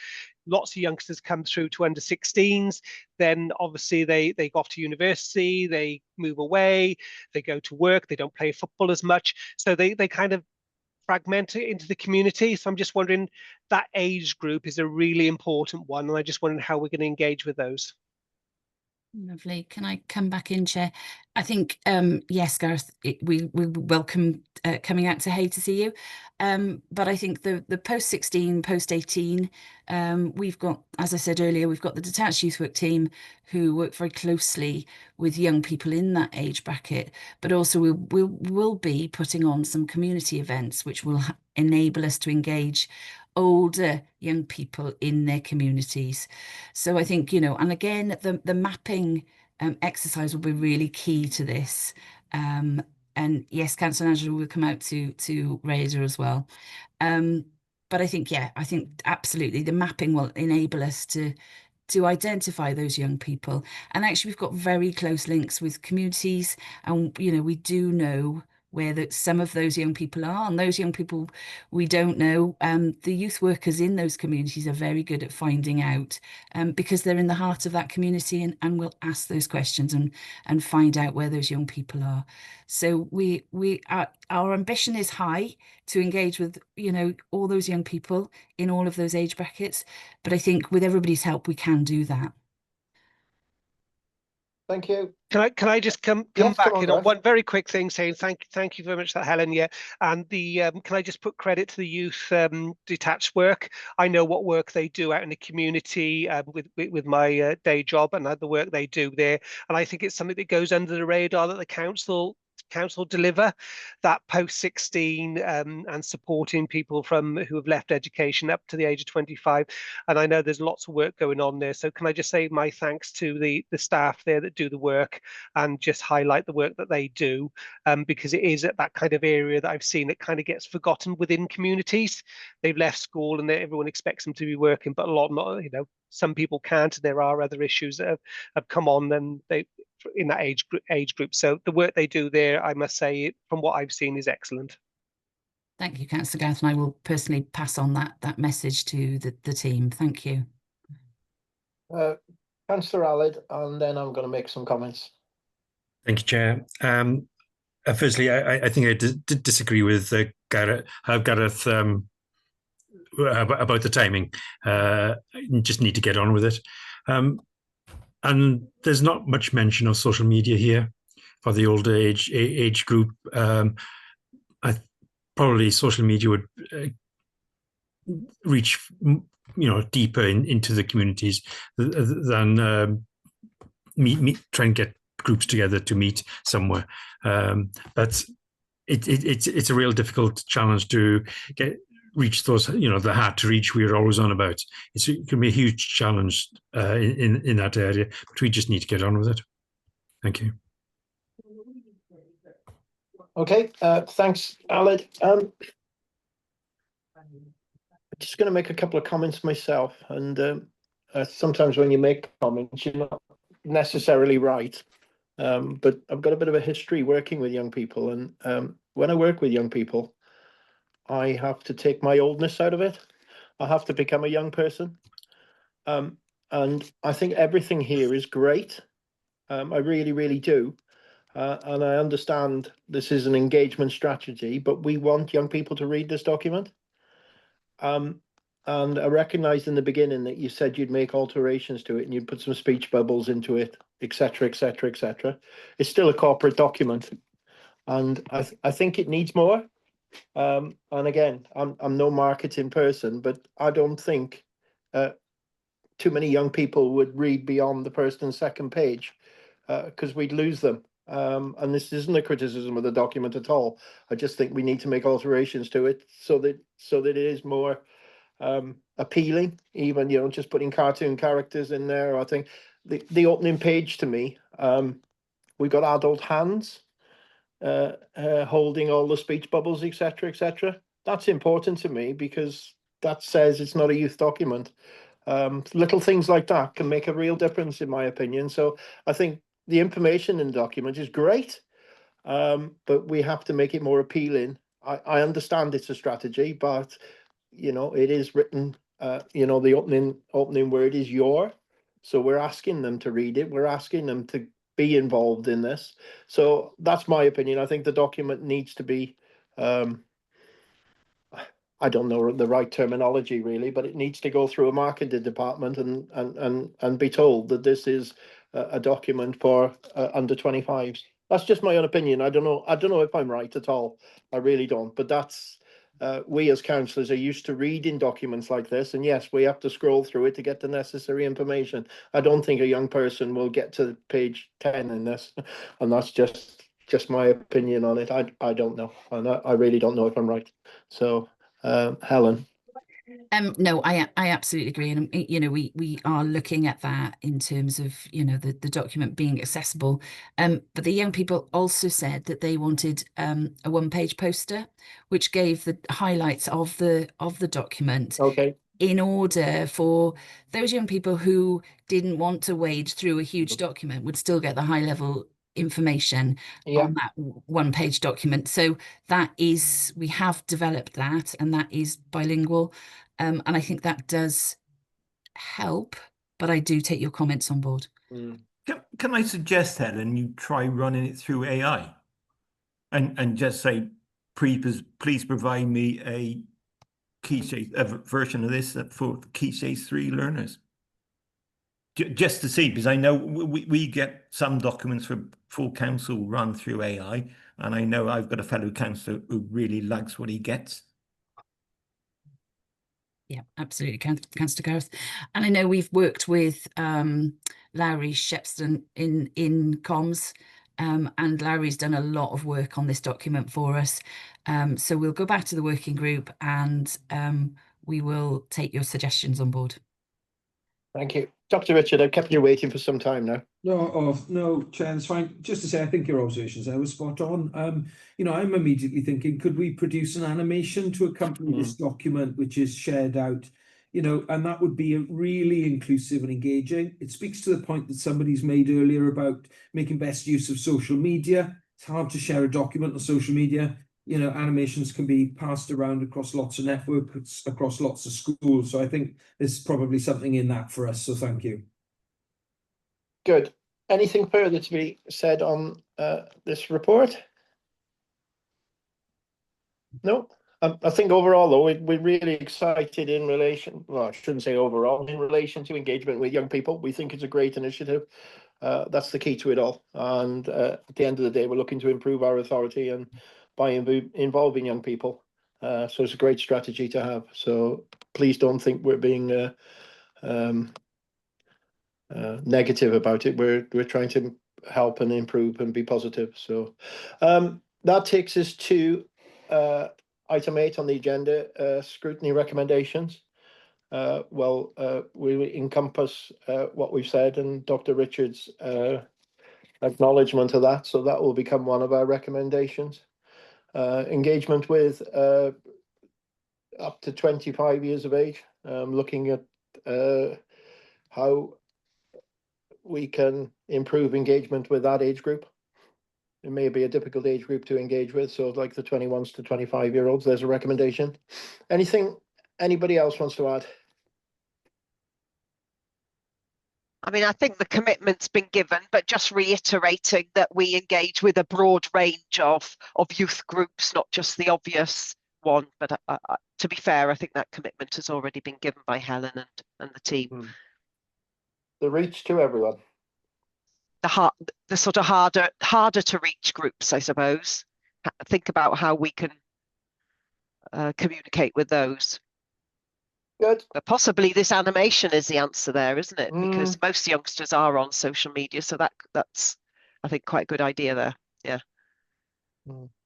S7: Lots of youngsters come through to under 16s, then obviously they go off to university, they move away, they go to work, they don't play football as much, so they kind of fragmented into the community. So I'm just wondering, that age group is a really important one, and I just wondering how we're going to engage with those.
S16: Lovely. Can I come back in, Chair? I think, yes, Gareth, we welcome coming out to Hay to see you. But I think the post 16, post 18, we've got, as I said earlier, we've got the detached youth work team who work very closely with young people in that age bracket, but also we'll be putting on some community events which will enable us to engage older young people in their communities. So I think, you know, and again, the mapping exercise will be really key to this. And yes, Councillor Angela will come out to Raider as well. But I think, yeah, I think absolutely the mapping will enable us to identify those young people. And actually, we've got very close links with communities, and you know, we do know where some of those young people are, and those young people we don't know. The youth workers in those communities are very good at finding out, because they're in the heart of that community, and will ask those questions and find out where those young people are. So our ambition is high to engage with, you know, all those young people in all of those age brackets. But I think with everybody's help, we can do that.
S1: Thank you.
S7: Can I just come
S1: Yes,
S7: back
S1: come on,
S7: in on
S1: Gareth.
S7: one very quick thing, saying thank you very much for that, Helen. Yeah, and the can I just put credit to the youth detached work? I know what work they do out in the community with my day job and the work they do there, and I think it's something that goes under the radar that the council deliver, that post 16 and supporting people who have left education up to the age of 25. And I know there's lots of work going on there. So can I just say my thanks to the staff there that do the work, and just highlight the work that they do, because it is at that kind of area that I've seen it kind of gets forgotten within communities. They've left school and everyone expects them to be working, but a lot not, you know, some people can't. There are other issues that have come on, and they in that age group. So the work they do there, I must say, from what I've seen, is excellent.
S16: Thank you, Councillor Gareth, and I will personally pass on that message to the team. Thank you.
S1: Councillor Aled, and then I'm going to make some comments.
S10: Thank you, Chair. Firstly, I think I did disagree with Gareth about the timing. You just need to get on with it. And there's not much mention of social media here for the older age group. Probably social media would reach, you know, deeper into the communities than try and get groups together to meet somewhere. But it's a real difficult challenge to reach those, you know, the hard to reach we're always on about. It can be a huge challenge in that area, but we just need to get on with it. Thank you.
S1: Okay, thanks, Aled. I'm just going to make a couple of comments myself, and sometimes when you make comments, you're not necessarily right. But I've got a bit of a history working with young people, and when I work with young people, I have to take my oldness out of it. I have to become a young person. And I think everything here is great. I really, really do. And I understand this is an engagement strategy, but we want young people to read this document. And I recognized in the beginning that you said you'd make alterations to it and you'd put some speech bubbles into it, etc., etc., etc. It's still a corporate document, and I think it needs more. And again, I'm no marketing person, but I don't think too many young people would read beyond the first and second page, because we'd lose them. And this isn't a criticism of the document at all. I just think we need to make alterations to it so that it is more appealing. Even, you know, just putting cartoon characters in there. I think the opening page to me, we got adult hands holding all the speech bubbles, etc., etc. That's important to me because that says it's not a youth document. Little things like that can make a real difference, in my opinion. So I think the information in the document is great, but we have to make it more appealing. I understand it's a strategy, but you know, it is written. You know, the opening word is your. So we're asking them to read it. We're asking them to be involved in this. So that's my opinion. I think the document needs to be I don't know the right terminology really, but it needs to go through a marketing department and be told that this is a document for under 25s. That's just my own opinion. I don't know if I'm right at all. I really don't. But that's we as councillors are used to reading documents like this, and yes, we have to scroll through it to get the necessary information. I don't think a young person will get to page 10 in this, and that's just my opinion on it. I don't know, and I really don't know if I'm right. So. Helen.
S16: No, I absolutely agree, and you know we are looking at that in terms of the document being accessible. But the young people also said that they wanted a one-page poster, which gave the highlights of the document.
S1: Okay.
S16: In order for those young people who didn't want to wade through a huge document, would still get the high-level information on that one-page document. So that is, we have developed that, and that is bilingual. And I think that does help, but I do take your comments on board.
S5: Can I suggest, Helen, you try running it through AI and just say, please provide me a Key Stage version of this for Key Stage 3 learners. Just to see, because I know we get some documents for full council run through AI, and I know I've got a fellow councillor who really likes what he gets.
S16: Yeah, absolutely, Councillor Gareth. And I know we've worked with Lowry Shepston in comms, and Lowry's done a lot of work on this document for us. So we'll go back to the working group and we will take your suggestions on board.
S1: Thank you. Dr. Richard, I've kept you waiting for some time now.
S13: No, Chair, it's fine. Just to say, I think your observations there were spot on. I'm immediately thinking, could we produce an animation to accompany this document, which is shared out, and that would be really inclusive and engaging. It speaks to the point that somebody's made earlier about making best use of social media. It's hard to share a document on social media. Animations can be passed around across lots of networks, across lots of schools. So I think there's probably something in that for us. So thank you.
S1: Good. Anything further to be said on this report? No. I think overall, though, we're really excited in relation, well, I shouldn't say overall, in relation to engagement with young people. We think it's a great initiative. That's the key to it all. And at the end of the day, we're looking to improve our authority and by involving young people. So it's a great strategy to have. So please don't think we're being negative about it. We're trying to help and improve and be positive. So that takes us to item 8 on the agenda, scrutiny recommendations. We encompass what we've said and Dr. Richard's acknowledgement of that. So that will become one of our recommendations. Engagement with up to 25 years of age, looking at how we can improve engagement with that age group. It may be a difficult age group to engage with, so like the 21s to 25-year-olds, there's a recommendation. Anything anybody else wants to add?
S9: I mean, I think the commitment's been given, but just reiterating that we engage with a broad range of youth groups, not just the obvious one. But to be fair, I think that commitment has already been given by Helen and the team.
S1: The reach to everyone.
S9: The sort of harder to reach groups, I suppose. Think about how we can communicate with those.
S1: Good.
S9: But possibly this animation is the answer there, isn't it? Because most youngsters are on social media, so that's I think quite a good idea there. Yeah.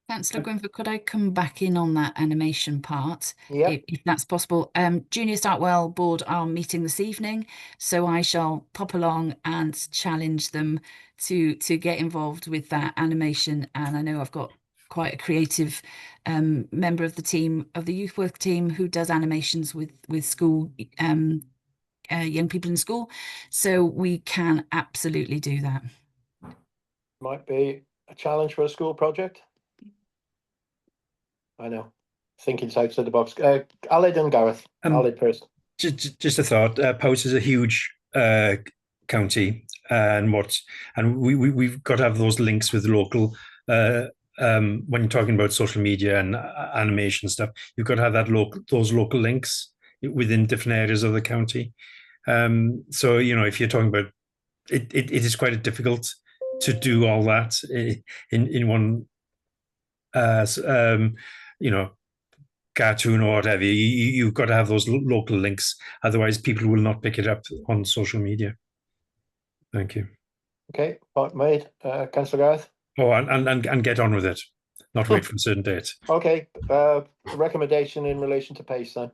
S16: Councillor Gwynfor, could I come back in on that animation part, if that's possible? Junior Startwell Board are meeting this evening, so I shall pop along and challenge them to get involved with that animation. And I know I've got quite a creative member of the team, of the youth work team, who does animations with school young people in school, so we can absolutely do that.
S1: Might be a challenge for a school project. I know, thinking outside the box. Aled and Gareth. Aled first.
S10: Just a thought. Powys is a huge county, and we've got to have those links with local when you're talking about social media and animation stuff, you've got to have those local links within different areas of the county. So, you know, if you're talking about it, it is quite difficult to do all that in one, you know, cartoon or whatever. You've got to have those local links, otherwise people will not pick it up on social media. Thank you.
S1: Okay, point made. Councillor Gareth.
S10: Oh, and get on with it, not wait for a certain date.
S1: Okay, recommendation in relation to pace then.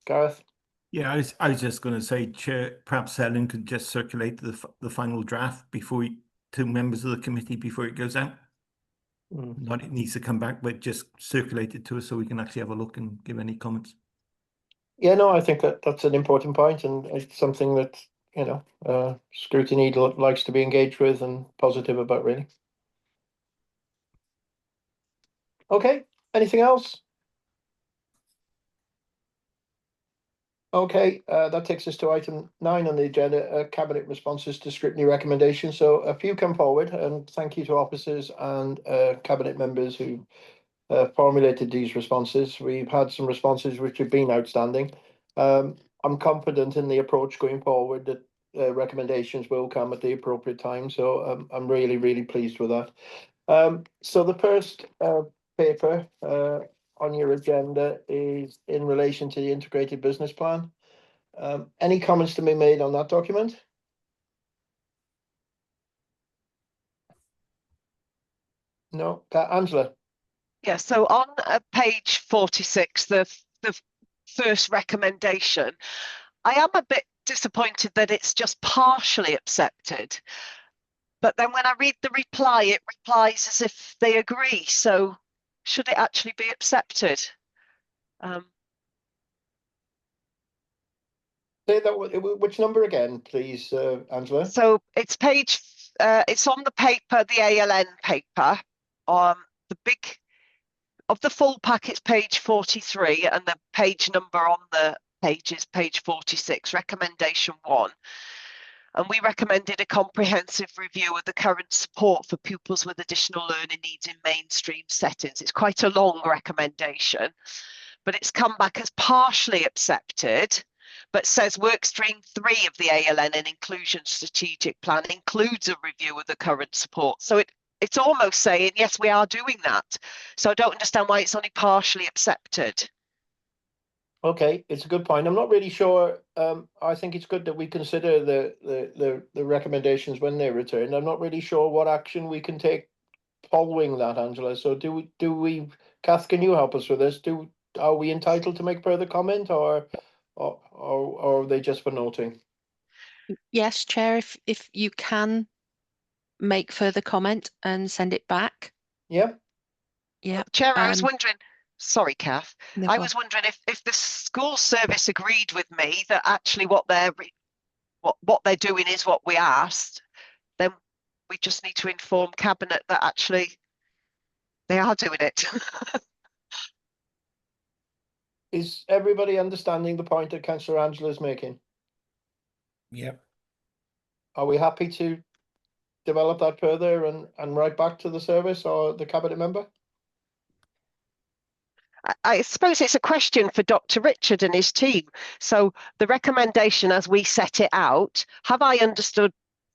S1: Gareth.
S5: Yeah, I was just going to say, Chair, perhaps Helen could just circulate the final draft to members of the committee before it goes out. Not it needs to come back, but just circulate it to us so we can actually have a look and give any comments.
S1: Yeah, no, I think that's an important point, and it's something that, you know, Scrutiny likes to be engaged with and positive about, really. Okay, anything else? Okay, that takes us to item 9 on the agenda, cabinet responses to scrutiny recommendations. So a few come forward, and thank you to officers and cabinet members who formulated these responses. We've had some responses which have been outstanding. I'm confident in the approach going forward that recommendations will come at the appropriate time. So I'm really, really pleased with that. So the first paper on your agenda is in relation to the integrated business plan. Any comments to be made on that document? No, Angela.
S9: Yeah, so on page 46, the first recommendation, I am a bit disappointed that it's just partially accepted. But then when I read the reply, it replies as if they agree. So should it actually be accepted?
S1: Say that, which number again, please, Angela?
S9: So it's it's on the paper, the ALN paper. The big of the full pack, it's page 43, and the page number on the page is page 46, recommendation 1. And we recommended a comprehensive review of the current support for pupils with additional learning needs in mainstream settings. It's quite a long recommendation, but it's come back as partially accepted, but says work stream 3 of the ALN and inclusion strategic plan includes a review of the current support. So it's almost saying, yes, we are doing that. So I don't understand why it's only partially accepted.
S1: Okay, it's a good point. I'm not really sure. I think it's good that we consider the recommendations when they return. I'm not really sure what action we can take following that, Angela. So do we, Kath, can you help us with this? Are we entitled to make further comment, or are they just for noting?
S8: Yes, Chair, if you can make further comment and send it back.
S1: Yeah.
S8: Yeah.
S9: Chair, I was wondering, sorry, Kath,
S8: No
S9: I was wondering if the school service agreed with me that actually what they're doing is what we asked, then we just need to inform Cabinet that actually they are doing it.
S1: Is everybody understanding the point that Councillor Angela is making?
S5: Yep.
S1: Are we happy to develop that further and write back to the service or the cabinet member?
S9: I suppose it's a question for Dr. Richard and his team. So the recommendation as we set it out, have I understood,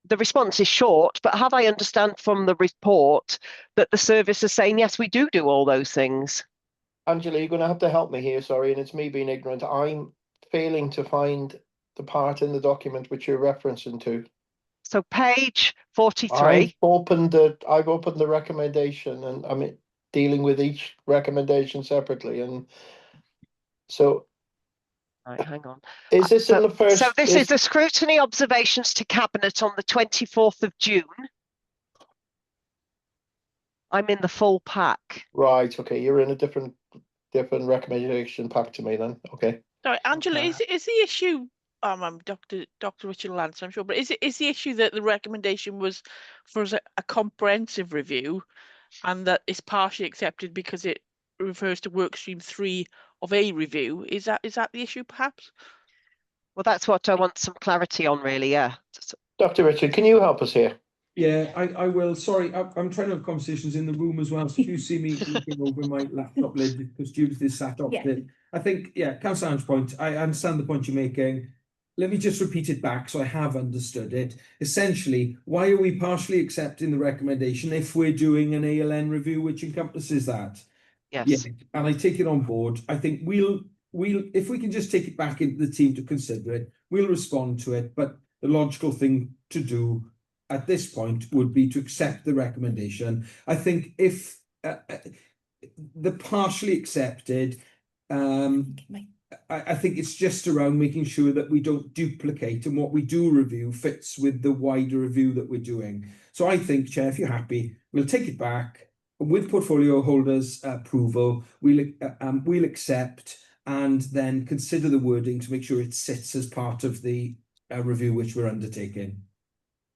S9: the response is short, but have I understand from the report that the service is saying, yes, we do all those things?
S1: Angela, you're going to have to help me here, sorry, and it's me being ignorant. I'm failing to find the part in the document which you're referencing to.
S9: So page 43.
S1: I've opened the recommendation, and I'm dealing with each recommendation separately, and so
S9: right, hang on.
S1: Is this in the first?
S9: So this is the scrutiny observations to Cabinet on the 24th of June. I'm in the full pack.
S1: Right, okay, you're in a different recommendation pack to me then. Okay.
S14: Sorry, Angela, is the issue Dr. Richard will answer, I'm sure, but is the issue that the recommendation was for a comprehensive review and that it's partially accepted because it refers to work stream 3 of a review? Is that the issue, perhaps?
S9: Well, that's what I want some clarity on, really, yeah.
S1: Dr. Richard, can you help us here?
S13: Yeah, I will. Sorry, I'm trying to have conversations in the room as well. So if you see me looking over my laptop lid because Judith is sat opposite, I think, yeah, Councillor Anne's point, I understand the point you're making. Let me just repeat it back so I have understood it. Essentially, why are we partially accepting the recommendation if we're doing an ALN review which encompasses that?
S9: Yes.
S13: Yeah, and I take it on board. I think we'll if we can just take it back into the team to consider it, we'll respond to it. But the logical thing to do at this point would be to accept the recommendation. I think if the partially accepted, I think it's just around making sure that we don't duplicate and what we do review fits with the wider review that we're doing. So I think, Chair, if you're happy, we'll take it back with portfolio holders' approval. We'll accept and then consider the wording to make sure it sits as part of the review which we're undertaking.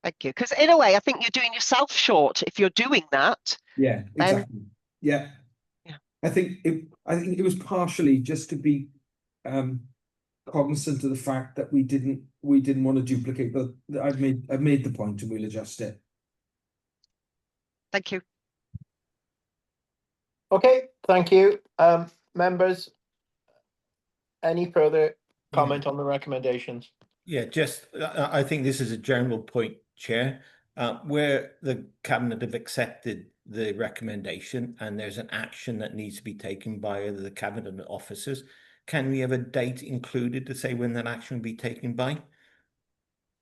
S9: Thank you. Because in a way, I think you're doing yourself short if you're doing that.
S13: Yeah, exactly. Yeah. I think it was partially just to be cognizant of the fact that we didn't want to duplicate, but I've made the point and we'll adjust it.
S9: Thank you.
S1: Okay, thank you. Members, any further comment on the recommendations?
S5: Yeah, just I think this is a general point, Chair, where the Cabinet have accepted the recommendation and there's an action that needs to be taken by either the Cabinet officers. Can we have a date included to say when that action will be taken by?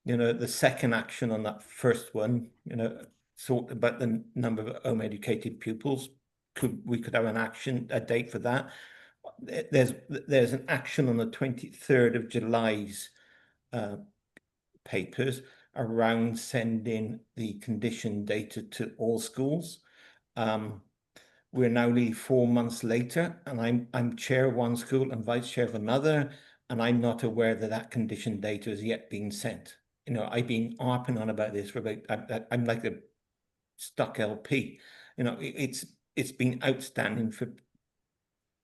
S5: You know, the second action on that first one, you know, thought about the number of home educated pupils. We could have a date for that. There's an action on the 23rd of July's papers around sending the condition data to all schools. We're now nearly 4 months later, and I'm chair of one school and vice chair of another, and I'm not aware that that condition data has yet been sent. You know, I've been harping on about this for about. I'm like a stuck LP. You know, it's been outstanding for,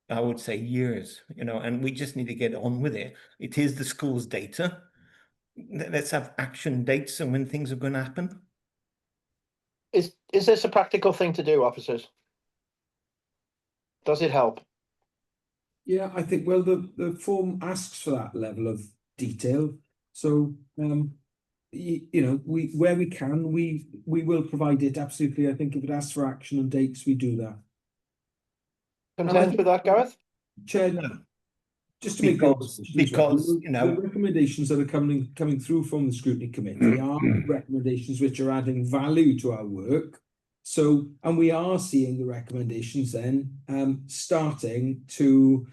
S5: I would say, years. You know, and we just need to get on with it. It is the school's data. Let's have action dates and when things are going to happen.
S1: Is this a practical thing to do, officers? Does it help?
S13: Yeah, I think, well, the form asks for that level of detail. So, you know, where we can, we will provide it. Absolutely. I think if it asks for action and dates, we do that.
S1: Content with that, Gareth?
S13: Chair, just to make
S5: because you know,
S13: the recommendations that are coming through from the Scrutiny Committee are recommendations which are adding value to our work. So, and we are seeing the recommendations then starting to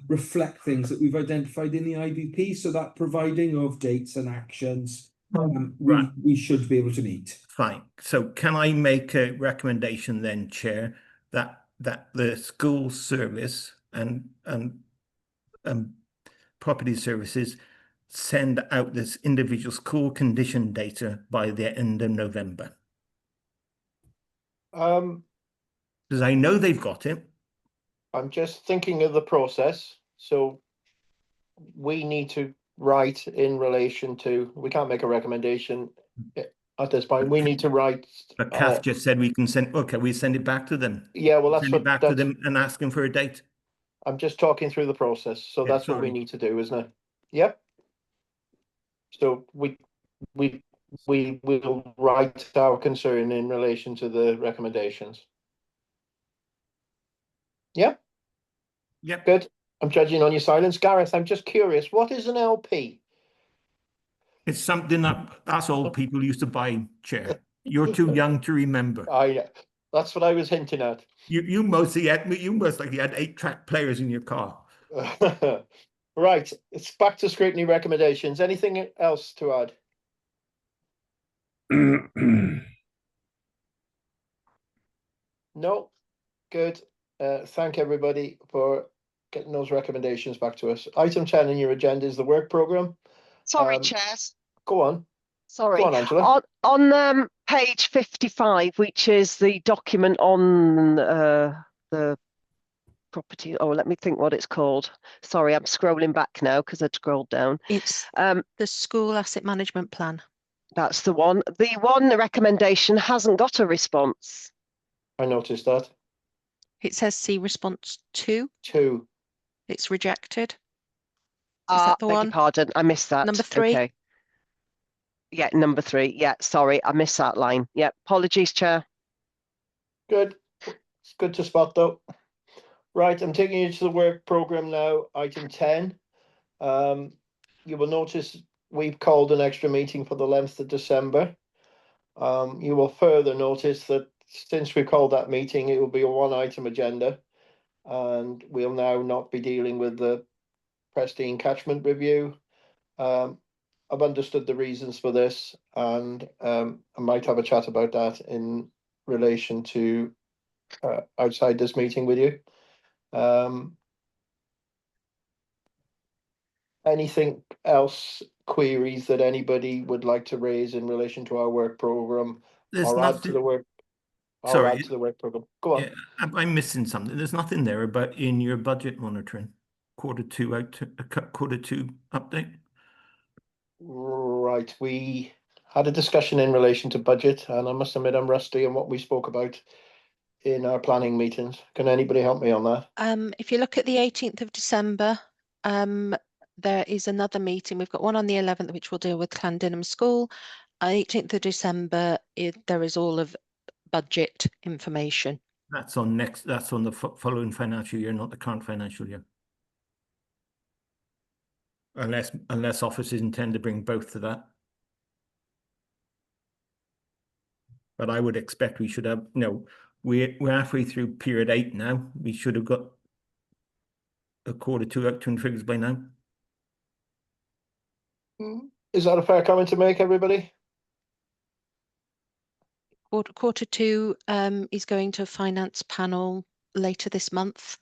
S13: reflect things that we've identified in the IVP. So that providing of dates and actions, we should be able to meet.
S5: Fine. So can I make a recommendation then, Chair, that the school service and property services send out this individual school condition data by the end of November? Because I know they've got it.
S1: I'm just thinking of the process. So we need to write in relation to, we can't make a recommendation at this point. We need to write.
S5: But Kath just said we can send, okay, we send it back to them.
S1: Yeah, well, that's
S5: send
S1: what,
S5: it back to them and ask them for a date.
S1: I'm just talking through the process. So
S5: Yeah,
S1: that's what we need to do, isn't it? Yep. So we will write our concern in relation to the recommendations. Yeah.
S5: Yep.
S1: Good. I'm judging on your silence. Gareth, I'm just curious, what is an LP?
S5: It's something that us old people used to buy, Chair. You're too young to remember.
S1: That's what I was hinting at.
S5: You must like you had 8-track players in your car.
S1: Right, it's back to scrutiny recommendations. Anything else to add? No. Good. Thank everybody for getting those recommendations back to us. Item 10 on your agenda is the work programme.
S9: Sorry, Chairs.
S1: Go on.
S9: Sorry.
S1: Go on, Angela.
S9: On page 55, which is the document on the property. Oh, let me think what it's called. Sorry, I'm scrolling back now because I'd scrolled down.
S8: It's the school asset management plan.
S9: That's the one. The one recommendation hasn't got a response.
S1: I noticed that.
S8: It says see response 2.
S1: 2.
S8: It's rejected. Is that the
S9: Beg your
S8: one?
S9: pardon, I missed that.
S8: Number 3.
S9: Okay. Yeah, number 3. Yeah, sorry, I missed that line. Yeah, apologies, Chair.
S1: Good. It's good to spot though. Right, I'm taking you to the work program now, item 10. You will notice we've called an extra meeting for the 11th of December. You will further notice that since we called that meeting, it will be a 1-item agenda, and we'll now not be dealing with the Prestine catchment review. I've understood the reasons for this, and I might have a chat about that in relation to outside this meeting with you. Anything else, queries that anybody would like to raise in relation to our work program
S5: There's
S1: or add to the work? Or
S5: Sorry.
S1: add to the work program. Go on.
S5: Yeah, I'm missing something. There's nothing there about in your budget monitoring. Quarter 2 update.
S1: Right, we had a discussion in relation to budget, and I must admit I'm rusty on what we spoke about in our planning meetings. Can anybody help me on that?
S8: If you look at the 18th of December, there is another meeting. We've got one on the 11th, which will deal with Llandinham School. 18th of December, there is all of budget information.
S5: That's on the following financial year, not the current financial year. Unless offices intend to bring both to that. But I would expect we should have, we're halfway through period 8 now. We should have got a Q2 outturn figures by now.
S1: Is that a fair comment to make, everybody?
S8: Q2 is going to finance panel later this month.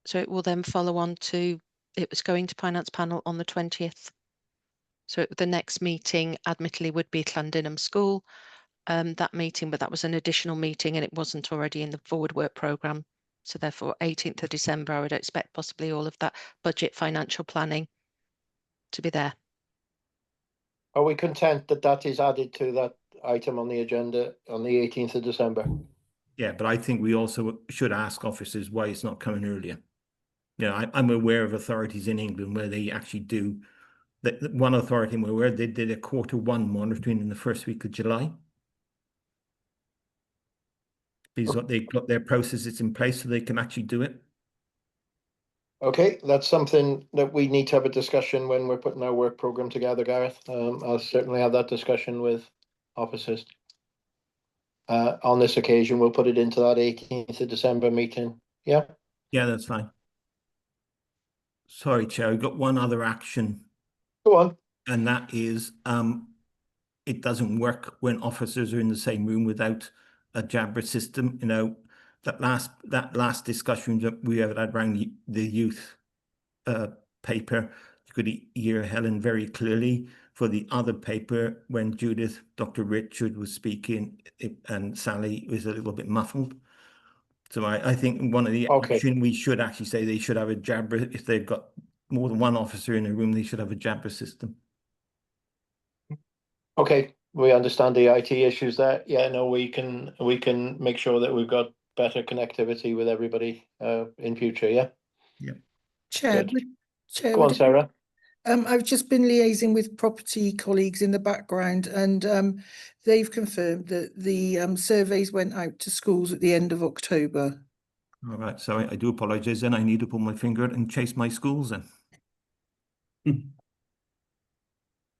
S8: So it will then follow on to, it was going to finance panel on the 20th. So the next meeting admittedly would be Llandinham School. That meeting, but that was an additional meeting and it wasn't already in the forward work programme. So therefore 18th of December, I would expect possibly all of that budget financial planning to be there.
S1: Are we content that that is added to that item on the agenda on the 18th of December?
S5: Yeah, but I think we also should ask officers why it's not coming earlier. I'm aware of authorities in England where they actually do, one authority I'm aware, they did a Q1 monitoring in the first week of July. Because they've got their processes in place so they can actually do it.
S1: Okay, that's something that we need to have a discussion when we're putting our work program together, Gareth. I'll certainly have that discussion with officers. On this occasion, we'll put it into that 18th of December meeting. Yeah?
S5: Yeah, that's fine. Sorry, Chair, I've got one other action.
S1: Go on.
S5: And that is, it doesn't work when officers are in the same room without a Jabra system. That last discussion that we had around the youth paper, you could hear Helen very clearly. For the other paper, when Judith, Dr. Richard was speaking, and Sally was a little bit muffled. So I think one of the action we should actually say they should have a Jabra. If they've got more than one officer in a room, they should have a Jabra system.
S1: Okay, we understand the IT issues there. Yeah, no, we can make sure that we've got better connectivity with everybody in future. Yeah.
S5: Yeah.
S6: Chair,
S1: Go on, Sarah.
S6: I've just been liaising with property colleagues in the background, and they've confirmed that the surveys went out to schools at the end of October.
S5: All right, sorry, I do apologise. Then I need to pull my finger out and chase my schools then.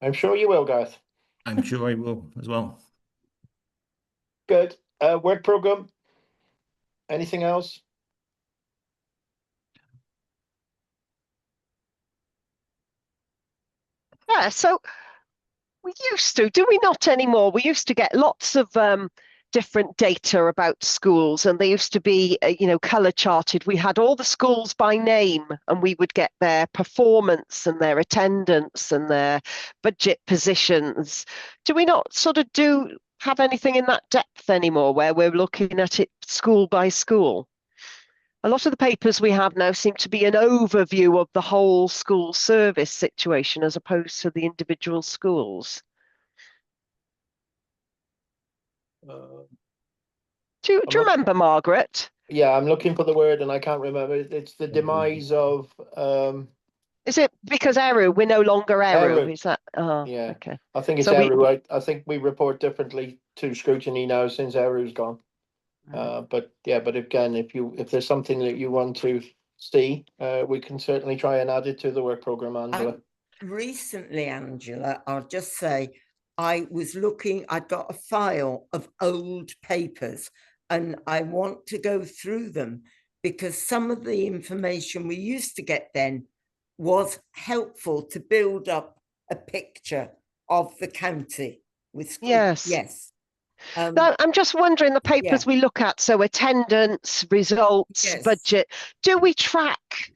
S1: I'm sure you will, Gareth.
S5: I'm sure I will as well.
S1: Good. Work program. Anything else?
S9: Yeah, so we used to, do we not anymore? We used to get lots of different data about schools, and they used to be, colour charted. We had all the schools by name, and we would get their performance and their attendance and their budget positions. Do we not sort of have anything in that depth anymore, where we're looking at it school by school? A lot of the papers we have now seem to be an overview of the whole school service situation as opposed to the individual schools. Do you remember, Margaret?
S1: Yeah, I'm looking for the word and I can't remember. It's the demise of
S9: Is it because Eru, we're no longer Eru?
S1: Eru.
S9: Is that
S1: yeah.
S9: okay.
S1: I think it's
S9: So
S1: Eru. I think we report differently to Scrutiny now since Eru's gone. But again, if there's something that you want to see, we can certainly try and add it to the work programme, Angela.
S11: Recently, Angela, I'll just say, I got a file of old papers and I want to go through them because some of the information we used to get then was helpful to build up a picture of the county. Yes.
S9: Now, I'm just wondering, the papers we look at, so attendance, results, budget, do we track,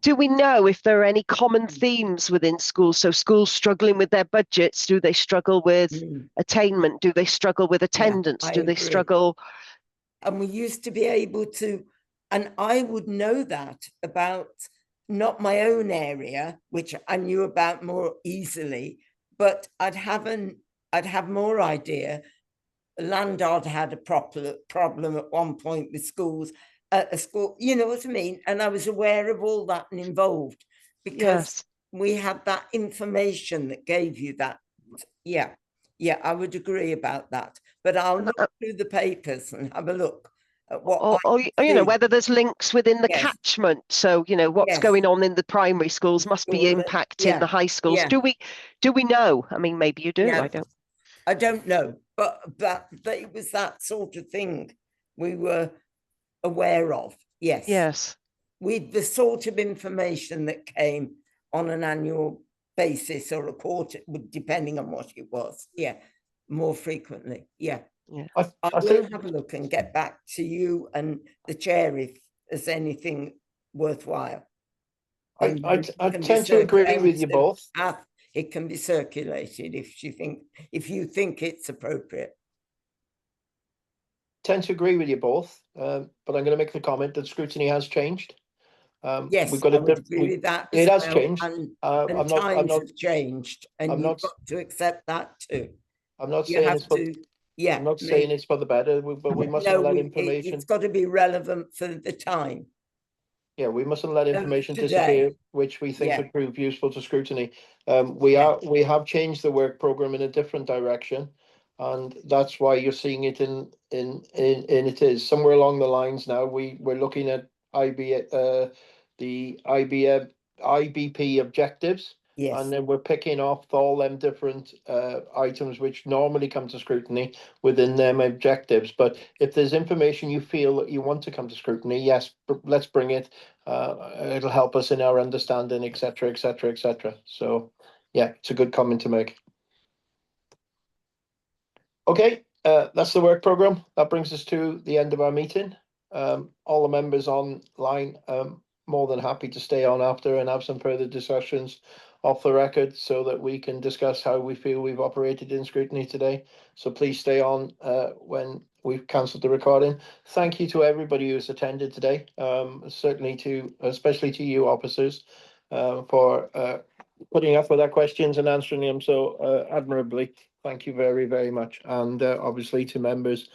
S9: do we know if there are any common themes within schools? So schools struggling with their budgets, do they struggle with attainment? Do they struggle with attendance? Do they struggle?
S11: And we used to be able to, and I would know that about not my own area, which I knew about more easily, but I'd have more idea. Landard had a problem at one point with schools, a school, you know what I mean? And I was aware of all that and involved because we had that information that gave you that. Yeah, I would agree about that. But I'll look through the papers and have a look at what
S9: or you know, whether there's links within the catchment. So, you know, what's going on in the primary schools must be impacting the high schools. Do we know? I mean, maybe you do.
S11: I don't know, but it was that sort of thing we were aware of. Yes. With the sort of information that came on an annual basis or a quarter, depending on what it was. Yeah, more frequently. Yeah. I will have a look and get back to you and the chair if there's anything worthwhile.
S1: I tend to agree with you both.
S11: It can be circulated if you think it's appropriate.
S1: Tend to agree with you both, but I'm going to make the comment that Scrutiny has changed.
S11: Yes,
S1: we've got
S11: I would agree with that.
S1: It has changed,
S11: and times have changed, and you've got to accept that too.
S1: I'm not saying it's for. I'm not saying it's for the better, but we mustn't let information.
S11: It's got to be relevant for the time.
S1: Yeah, we mustn't let information disappear, which we think could prove useful to Scrutiny. We have changed the work programme in a different direction, and that's why you're seeing it in it is somewhere along the lines now. We're looking at the IBP objectives.
S11: Yes.
S1: And then we're picking off all them different items which normally come to Scrutiny within them objectives. But if there's information you feel that you want to come to Scrutiny, yes, let's bring it. It'll help us in our understanding, etc., etc., etc. So, yeah, it's a good comment to make. Okay, that's the work programme. That brings us to the end of our meeting. All the members online more than happy to stay on after and have some further discussions off the record so that we can discuss how we feel we've operated in Scrutiny today. So please stay on when we've cancelled the recording. Thank you to everybody who's attended today, especially to you officers for putting up with our questions and answering them so admirably. Thank you very, very much. And obviously to members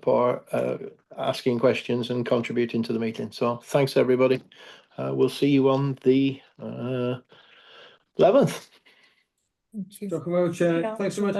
S1: for asking questions and contributing to the meeting. So thanks everybody. We'll see you on the 11th.
S13: Thank you. Thanks so much.